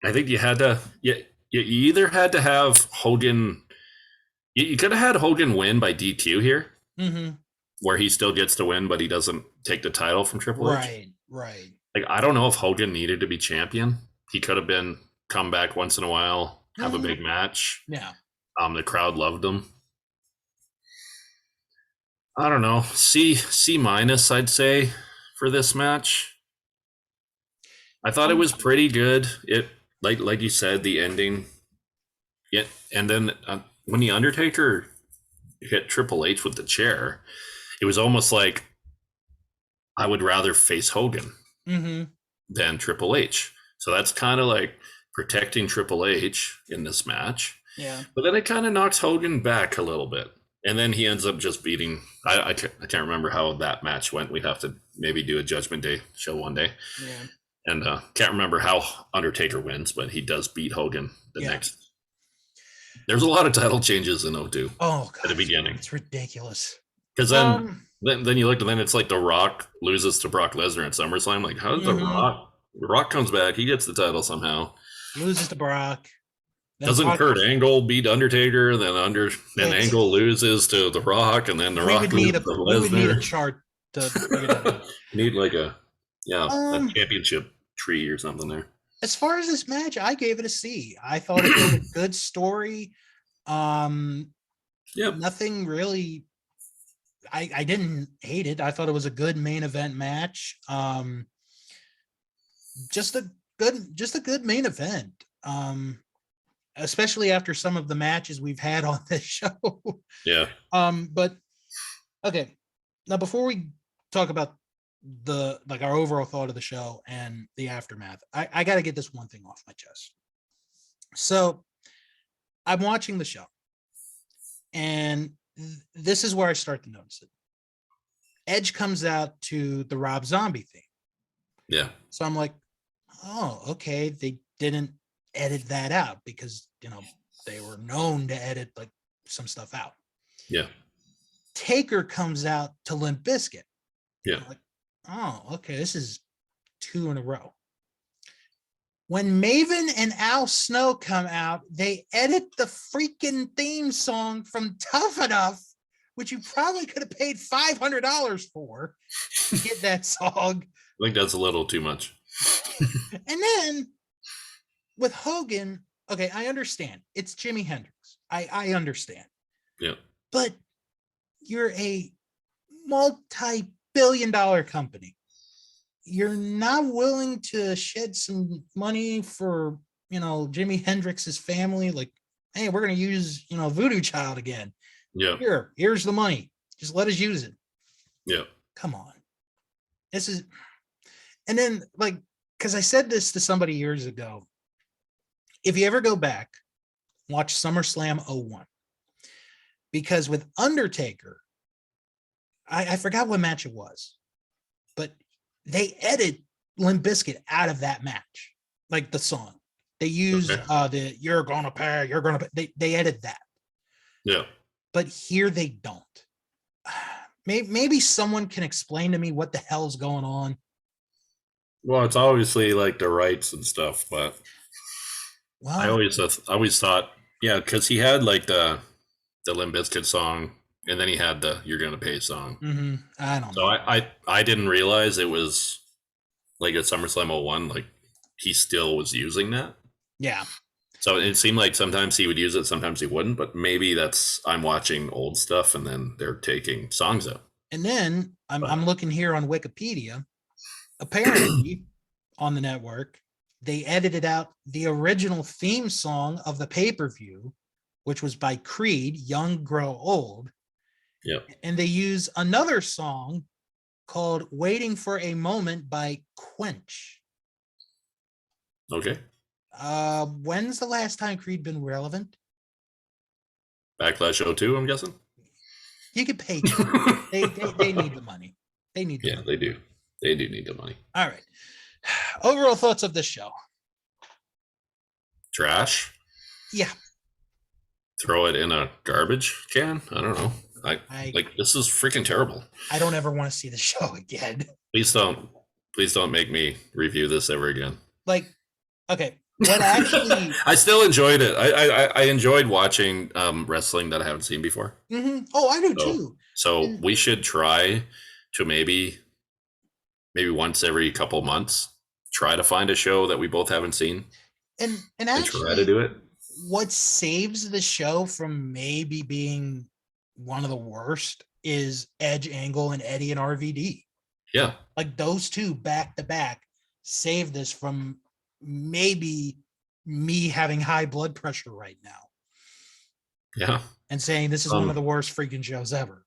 you had to you either had to have Hogan. You could have had Hogan win by DQ here, where he still gets to win, but he doesn't take the title from Triple H. Right. Like, I don't know if Hogan needed to be champion. He could have come back once in a while, have a big match. Yeah. The crowd loved him. I don't know, C minus, I'd say, for this match. I thought it was pretty good. It like you said, the ending. Yeah, and then when the Undertaker hit Triple H with the chair, it was almost like I would rather face Hogan than Triple H. So that's kind of like protecting Triple H in this match. Yeah. But then it kind of knocks Hogan back a little bit. And then he ends up just beating. I can't remember how that match went. We'd have to maybe do a Judgment Day show one day. Yeah. And can't remember how Undertaker wins, but he does beat Hogan the next. There's a lot of title changes in 02. Oh, God, at the beginning. It's ridiculous. Because then you look, and then it's like The Rock loses to Brock Lesnar at SummerSlam. Like, how does The Rock comes back? He gets the title somehow. Loses to Brock. Doesn't Kurt Angle beat Undertaker? Then Angle loses to The Rock, and then The Rock loses to Lesnar. We would need a chart to figure that out. Need like a championship tree or something there. As far as this match, I gave it a C. I thought it was a good story. Nothing really. I didn't hate it. I thought it was a good main event match. Just a good main event. Especially after some of the matches we've had on this show. Yeah. But okay. Now before we talk about our overall thought of the show and the aftermath, I got to get this one thing off my chest. So I'm watching the show, and this is where I start to notice it. Edge comes out to the Rob Zombie theme. Yeah. So I'm like, oh, okay. They didn't edit that out because, they were known to edit like some stuff out. Yeah. Taker comes out to Limp Bizkit. Yeah. I'm like, oh, okay. This is 2 in a row. When Maven and Al Snow come out, they edit the freaking theme song from Tough Enough, which you probably could have paid $500 for to get that song. I think that's a little too much. And then with Hogan, okay, I understand. It's Jimi Hendrix. I understand. Yeah. But you're a multi-billion-dollar company. You're not willing to shed some money for, Jimi Hendrix's family. Like, hey, we're going to use, Voodoo Child again. Yeah. Here's the money. Just let us use it. Yeah. Come on. This is, and then because I said this to somebody years ago, if you ever go back, watch SummerSlam 01, because with Undertaker, I forgot what match it was, but they edit Limp Bizkit out of that match, like the song. They use the "You're gonna pay," "You're gonna pay." They edit that. Yeah. But here they don't. Maybe someone can explain to me what the hell's going on. Well, it's obviously like the rights and stuff, but I always thought, yeah, because he had like the Limp Bizkit song, and then he had the "You're Gonna Pay" song. Mm-hmm. I don't know. So I didn't realize it was like at SummerSlam 01, like he still was using that. Yeah. So it seemed like sometimes he would use it, sometimes he wouldn't. But maybe I'm watching old stuff, and then they're taking songs out. And then I'm looking here on Wikipedia. Apparently, on the network, they edited out the original theme song of the pay-per-view, which was by Creed, "Young Grow Old." Yeah. And they use another song called "Waiting for a Moment" by Quench. Okay. When's the last time Creed been relevant? Backlash 02, I'm guessing. You could pay. They need the money. They need the money. They do. They do need the money. All right. Overall thoughts of this show? Trash? Yeah. Throw it in a garbage can? I don't know. This is freaking terrible. I don't ever want to see the show again. Please don't make me review this ever again. Okay. What actually I still enjoyed it. I enjoyed watching wrestling that I haven't seen before. Mm-hmm. Oh, I do too. So we should try to maybe once every couple months try to find a show that we both haven't seen and actually try to do it. What saves the show from maybe being one of the worst is Edge, Angle, and Eddie and RVD. Yeah. Like those two back to back save this from maybe me having high blood pressure right now. Yeah. And saying this is one of the worst freaking shows ever.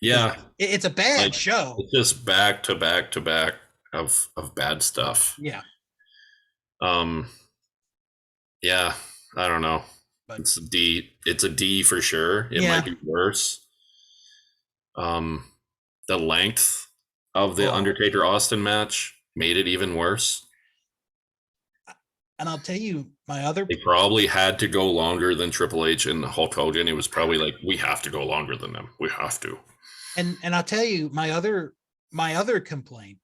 Yeah. It's a bad show. It's just back to back to back of bad stuff. Yeah. Yeah, I don't know. But it's a D. It's a D for sure. It might be worse. The length of the Undertaker Austin match made it even worse. And I'll tell you, they probably had to go longer than Triple H and Hulk Hogan. It was probably like, we have to go longer than them. We have to. And I'll tell you my other complaint,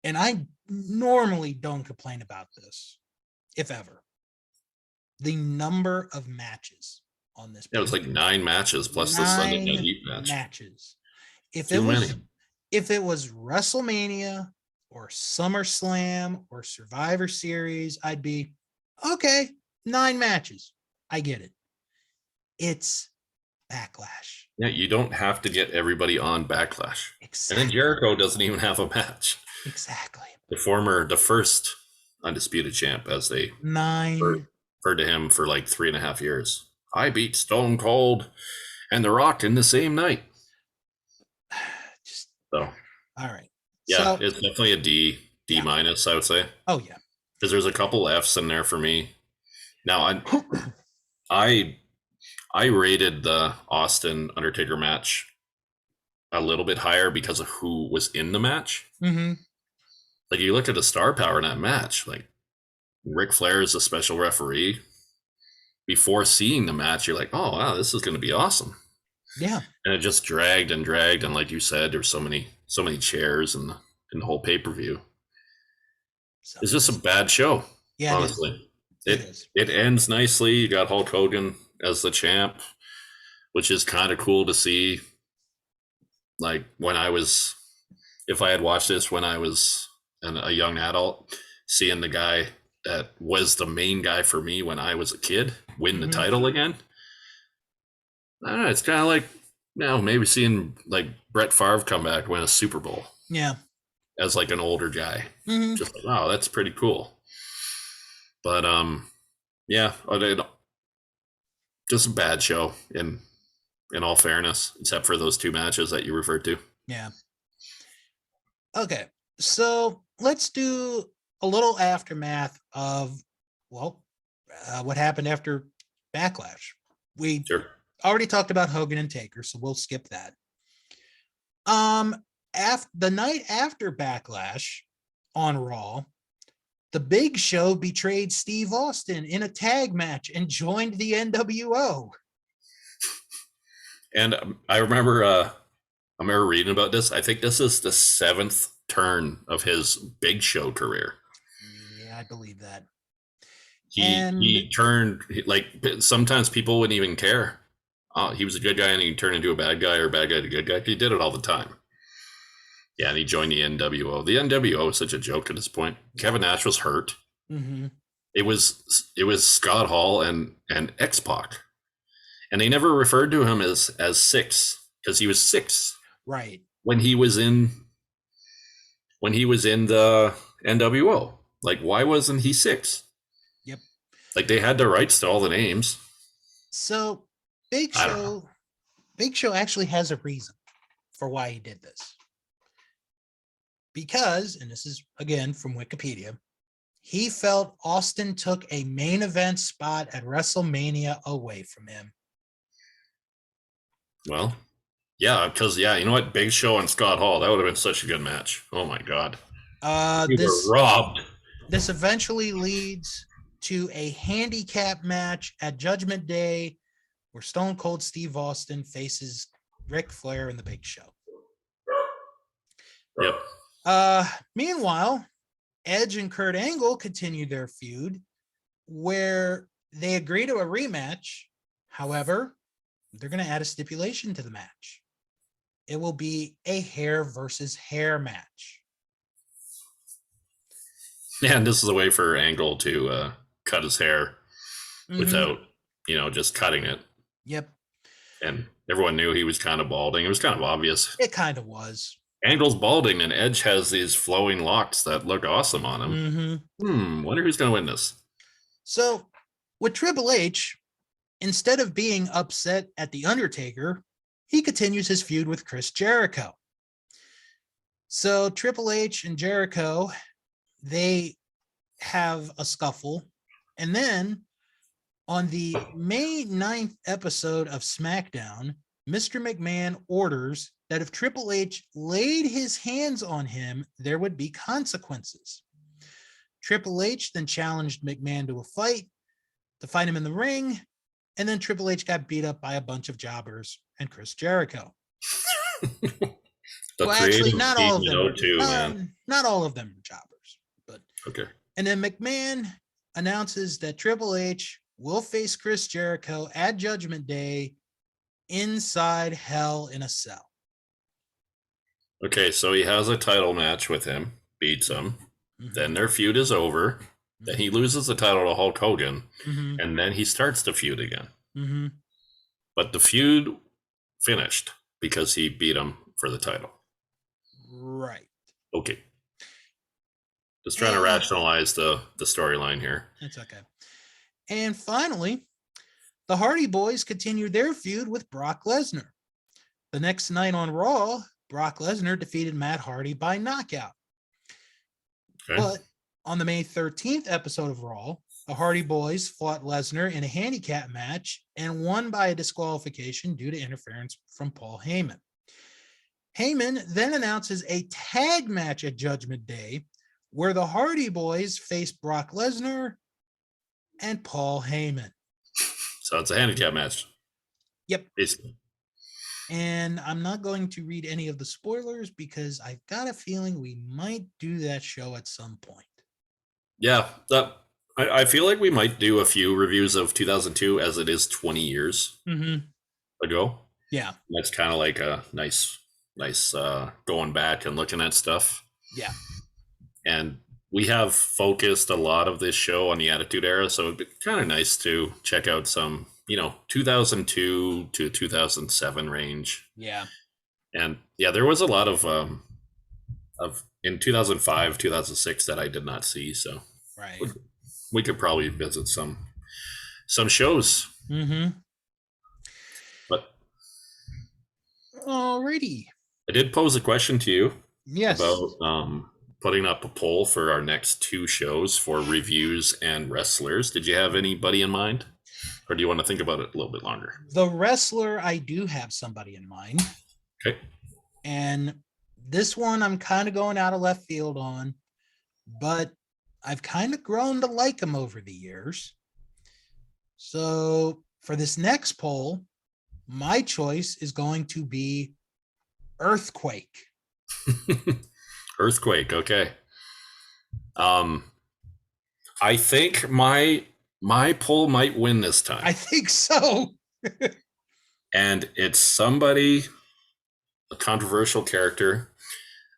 and I normally don't complain about this, if ever. The number of matches on this. Yeah, it was like 9 matches plus the Sunday Night Heat match. Matches. If it was WrestleMania or SummerSlam or Survivor Series, I'd be okay. 9 matches. I get it. It's Backlash. Yeah, you don't have to get everybody on Backlash. Exactly. And then Jericho doesn't even have a match. Exactly. The first undisputed champ, as they 9 referred to him for like 3.5 years. I beat Stone Cold and The Rock in the same night. So, all right. Yeah, it's definitely a D minus, I would say. Oh yeah, because there's a couple Fs in there for me. Now, I rated the Austin Undertaker match a little bit higher because of who was in the match. Mm-hmm. Like, you look at the star power in that match. Like, Ric Flair is a special referee. Before seeing the match, you're like, oh wow, this is going to be awesome. Yeah. And it just dragged, and like you said, there's so many chairs in the whole pay-per-view. It's just a bad show. Yeah, honestly. It ends nicely. You got Hulk Hogan as the champ, which is kind of cool to see. Like, if I had watched this when I was a young adult, seeing the guy that was the main guy for me when I was a kid win the title again. I don't know, it's kind of like, maybe seeing like Brett Favre come back, win a Super Bowl. Yeah. As like an older guy. Mm-hmm. Just like, wow, that's pretty cool. But yeah, just a bad show in all fairness, except for those 2 matches that you referred to. Yeah. Okay, so let's do a little aftermath of what happened after Backlash. We already talked about Hogan and Taker, so we'll skip that. The night after Backlash on Raw, the Big Show betrayed Steve Austin in a tag match and joined the NWO. And I remember reading about this. I think this is the 7th turn of his Big Show career. Yeah, I believe that. He turned, like, sometimes people wouldn't even care. Oh, he was a good guy and he turned into a bad guy, or a bad guy to a good guy. He did it all the time. Yeah, and he joined the NWO. The NWO is such a joke at this point. Kevin Nash was hurt. Mm-hmm. It was Scott Hall and X-Pac. And they never referred to him as 6, because he was 6. Right. When he was in the NWO. Like, why wasn't he 6? Yep. Like, they had the rights to all the names. So Big Show actually has a reason for why he did this. Because, and this is again from Wikipedia, he felt Austin took a main event spot at WrestleMania away from him. Well, yeah, because you know what? Big Show and Scott Hall, that would have been such a good match. Oh my God. We were robbed. This eventually leads to a handicap match at Judgment Day where Stone Cold Steve Austin faces Ric Flair and the Big Show. Yep. Meanwhile, Edge and Kurt Angle continue their feud where they agree to a rematch. However, they're going to add a stipulation to the match. It will be a hair versus hair match. Yeah, and this is a way for Angle to cut his hair without, just cutting it. Yep. And everyone knew he was kind of balding. It was kind of obvious. It kind of was. Angle's balding, and Edge has these flowing locks that look awesome on him. Wonder who's going to win this. So, with Triple H, instead of being upset at The Undertaker, he continues his feud with Chris Jericho. So, Triple H and Jericho, they have a scuffle. And then on the May 9th episode of SmackDown, Mr. McMahon orders that if Triple H laid his hands on him, there would be consequences. Triple H then challenged McMahon to fight him in the ring, and then Triple H got beat up by a bunch of jobbers and Chris Jericho. Well, actually, not all of them. Not all of them were jobbers, but okay. And then McMahon announces that Triple H will face Chris Jericho at Judgment Day inside Hell in a Cell. Okay, so he has a title match with him, beats him. Then their feud is over. Then he loses the title to Hulk Hogan, and then he starts the feud again. But the feud finished because he beat him for the title. Right. Okay. Just trying to rationalize the storyline here. It's okay. And finally, the Hardy Boys continued their feud with Brock Lesnar. The next night on Raw, Brock Lesnar defeated Matt Hardy by knockout. Okay. But on the May 13th episode of Raw, the Hardy Boys fought Lesnar in a handicap match and won by a disqualification due to interference from Paul Heyman. Heyman then announces a tag match at Judgment Day where the Hardy Boys face Brock Lesnar and Paul Heyman. So it's a handicap match. Yep. Basically. And I'm not going to read any of the spoilers because I've got a feeling we might do that show at some point. Yeah, I feel like we might do a few reviews of 2002 as it is 20 years ago. Yeah. That's kind of like a nice going back and looking at stuff. Yeah. And we have focused a lot of this show on the Attitude Era, so it'd be kind of nice to check out some, 2002 to 2007 range. Yeah. And yeah, there was a lot of in 2005, 2006 that I did not see. So right. We could probably visit some shows. But alrighty. I did pose a question to you. Yes. About putting up a poll for our next two shows for reviews and wrestlers. Did you have anybody in mind? Or do you want to think about it a little bit longer? The wrestler, I do have somebody in mind. Okay. And this one I'm kind of going out of left field on, but I've kind of grown to like him over the years. So for this next poll, my choice is going to be Earthquake. Earthquake, okay. I think my poll might win this time. I think so. And it's somebody, a controversial character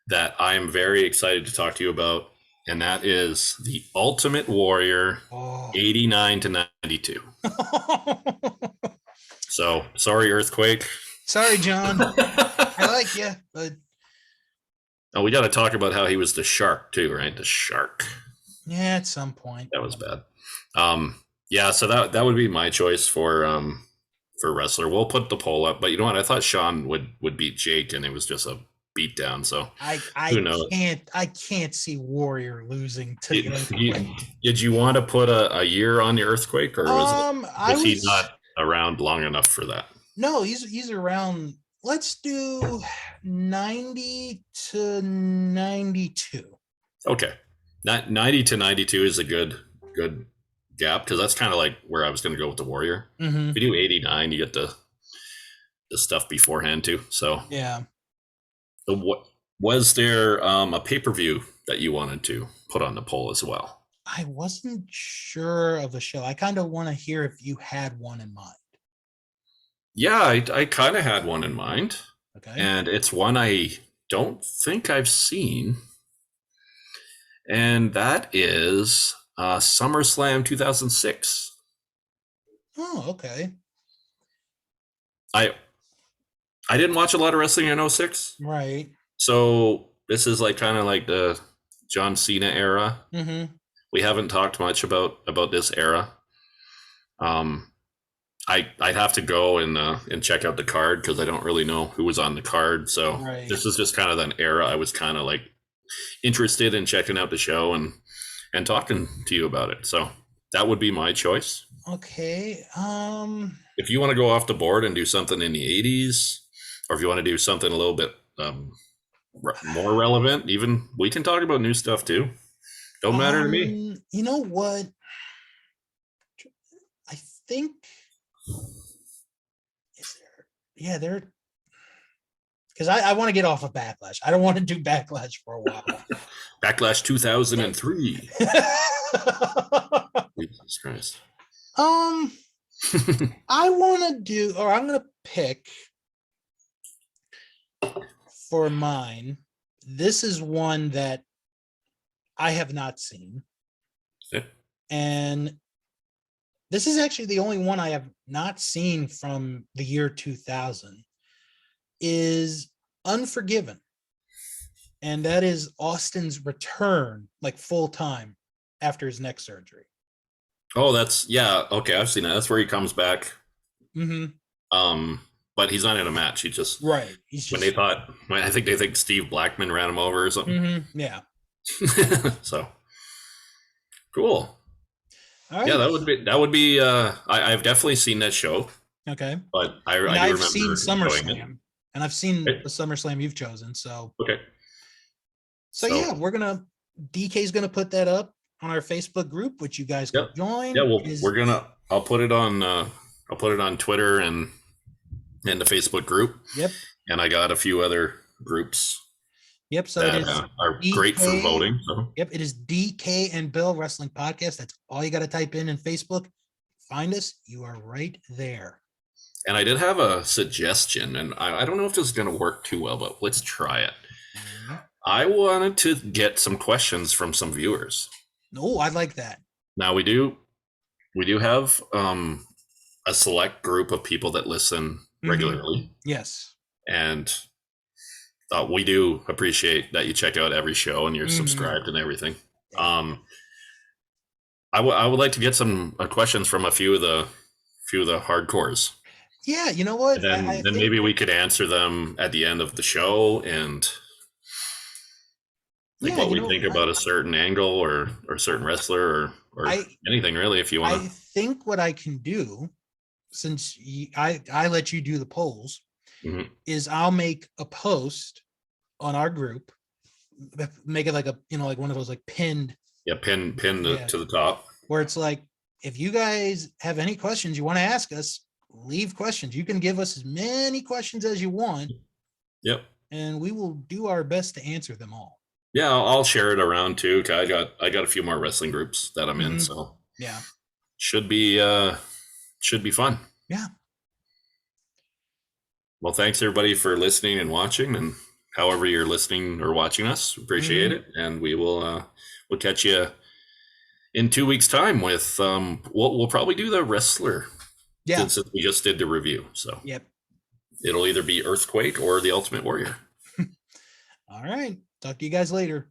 that I am very excited to talk to you about, and that is the Ultimate Warrior, 89 to 92. So, sorry, Earthquake. Sorry, John. I like you, but... Oh, we got to talk about how he was the Shark, too, right? The Shark. Yeah, at some point. That was bad. Yeah, so that would be my choice for wrestler. We'll put the poll up, but you know what? I thought Sean would beat Jake, and it was just a beatdown. So who knows? I can't see Warrior losing to the Earthquake. Did you want to put a year on the Earthquake, or was he not around long enough for that? No, he's around. Let's do 90 to 92. Okay, 90 to 92 is a good gap, because that's kind of like where I was going to go with the Warrior. If you do 89, you get the stuff beforehand too. So yeah. So what was there a pay-per-view that you wanted to put on the poll as well? I wasn't sure of a show. I kind of want to hear if you had one in mind. Yeah, I kind of had one in mind. Okay. And it's one I don't think I've seen. And that is SummerSlam 2006. Oh, okay. I didn't watch a lot of wrestling in 06. Right. So this is like kind of like the John Cena era. Mm-hmm. We haven't talked much about this era. I'd have to go and check out the card because I don't really know who was on the card. So Right. this is just kind of an era I was kind of like interested in checking out the show and talking to you about it. So that would be my choice. Okay. If you want to go off the board and do something in the 80s, or if you want to do something a little bit more relevant, even we can talk about new stuff too. Don't matter to me. You know what? I think is there because I want to get off of Backlash. I don't want to do Backlash for a while. Backlash 2003. Jesus Christ. I want to do, or I'm going to pick for mine. This is one that I have not seen. Yeah. And this is actually the only one I have not seen from the year 2000 is Unforgiven. And that is Austin's return, like full time after his neck surgery. Oh, okay, I've seen that. That's where he comes back. Mm-hmm. But he's not in a match. He just right. He's just I think they think Steve Blackman ran him over or something. Mm-hmm. Yeah. So cool. All right. Yeah, that would be. I've definitely seen that show. Okay. But I've seen SummerSlam, and I've seen the SummerSlam you've chosen. So okay. So yeah, DK's gonna put that up on our Facebook group, which you guys can join. Yeah, well, I'll put it on Twitter and the Facebook group. Yep. And I got a few other groups. Yep. So that it is are DK, great for voting. So. Yep. It is DK and Bill Wrestling Podcast. That's all you got to type in Facebook. Find us. You are right there. And I did have a suggestion, and I don't know if this is going to work too well, but let's try it. Mm-hmm. I wanted to get some questions from some viewers. Oh, I like that. Now we do have a select group of people that listen regularly. Mm-hmm. Yes. And we do appreciate that you check out every show and you're subscribed and everything. I would like to get some questions from a few of the hardcores. Yeah, you know what? And then maybe we could answer them at the end of the show and what we think about a certain angle or a certain wrestler or anything really, if you want to. I think what I can do, since I let you do the polls, is I'll make a post on our group, make it like like one of those like pinned. Yeah, pin to the top. Where it's like, if you guys have any questions you want to ask us, leave questions. You can give us as many questions as you want. Yep. And we will do our best to answer them all. Yeah, I'll share it around too. I got a few more wrestling groups that I'm in, so yeah, should be fun. Yeah. Well, thanks everybody for listening and watching, and however you're listening or watching us, appreciate it. And we will we'll catch you in 2 weeks' time with we'll probably do the wrestler. Yeah, since we just did the review, so yep, it'll either be Earthquake or the Ultimate Warrior. All right, talk to you guys later.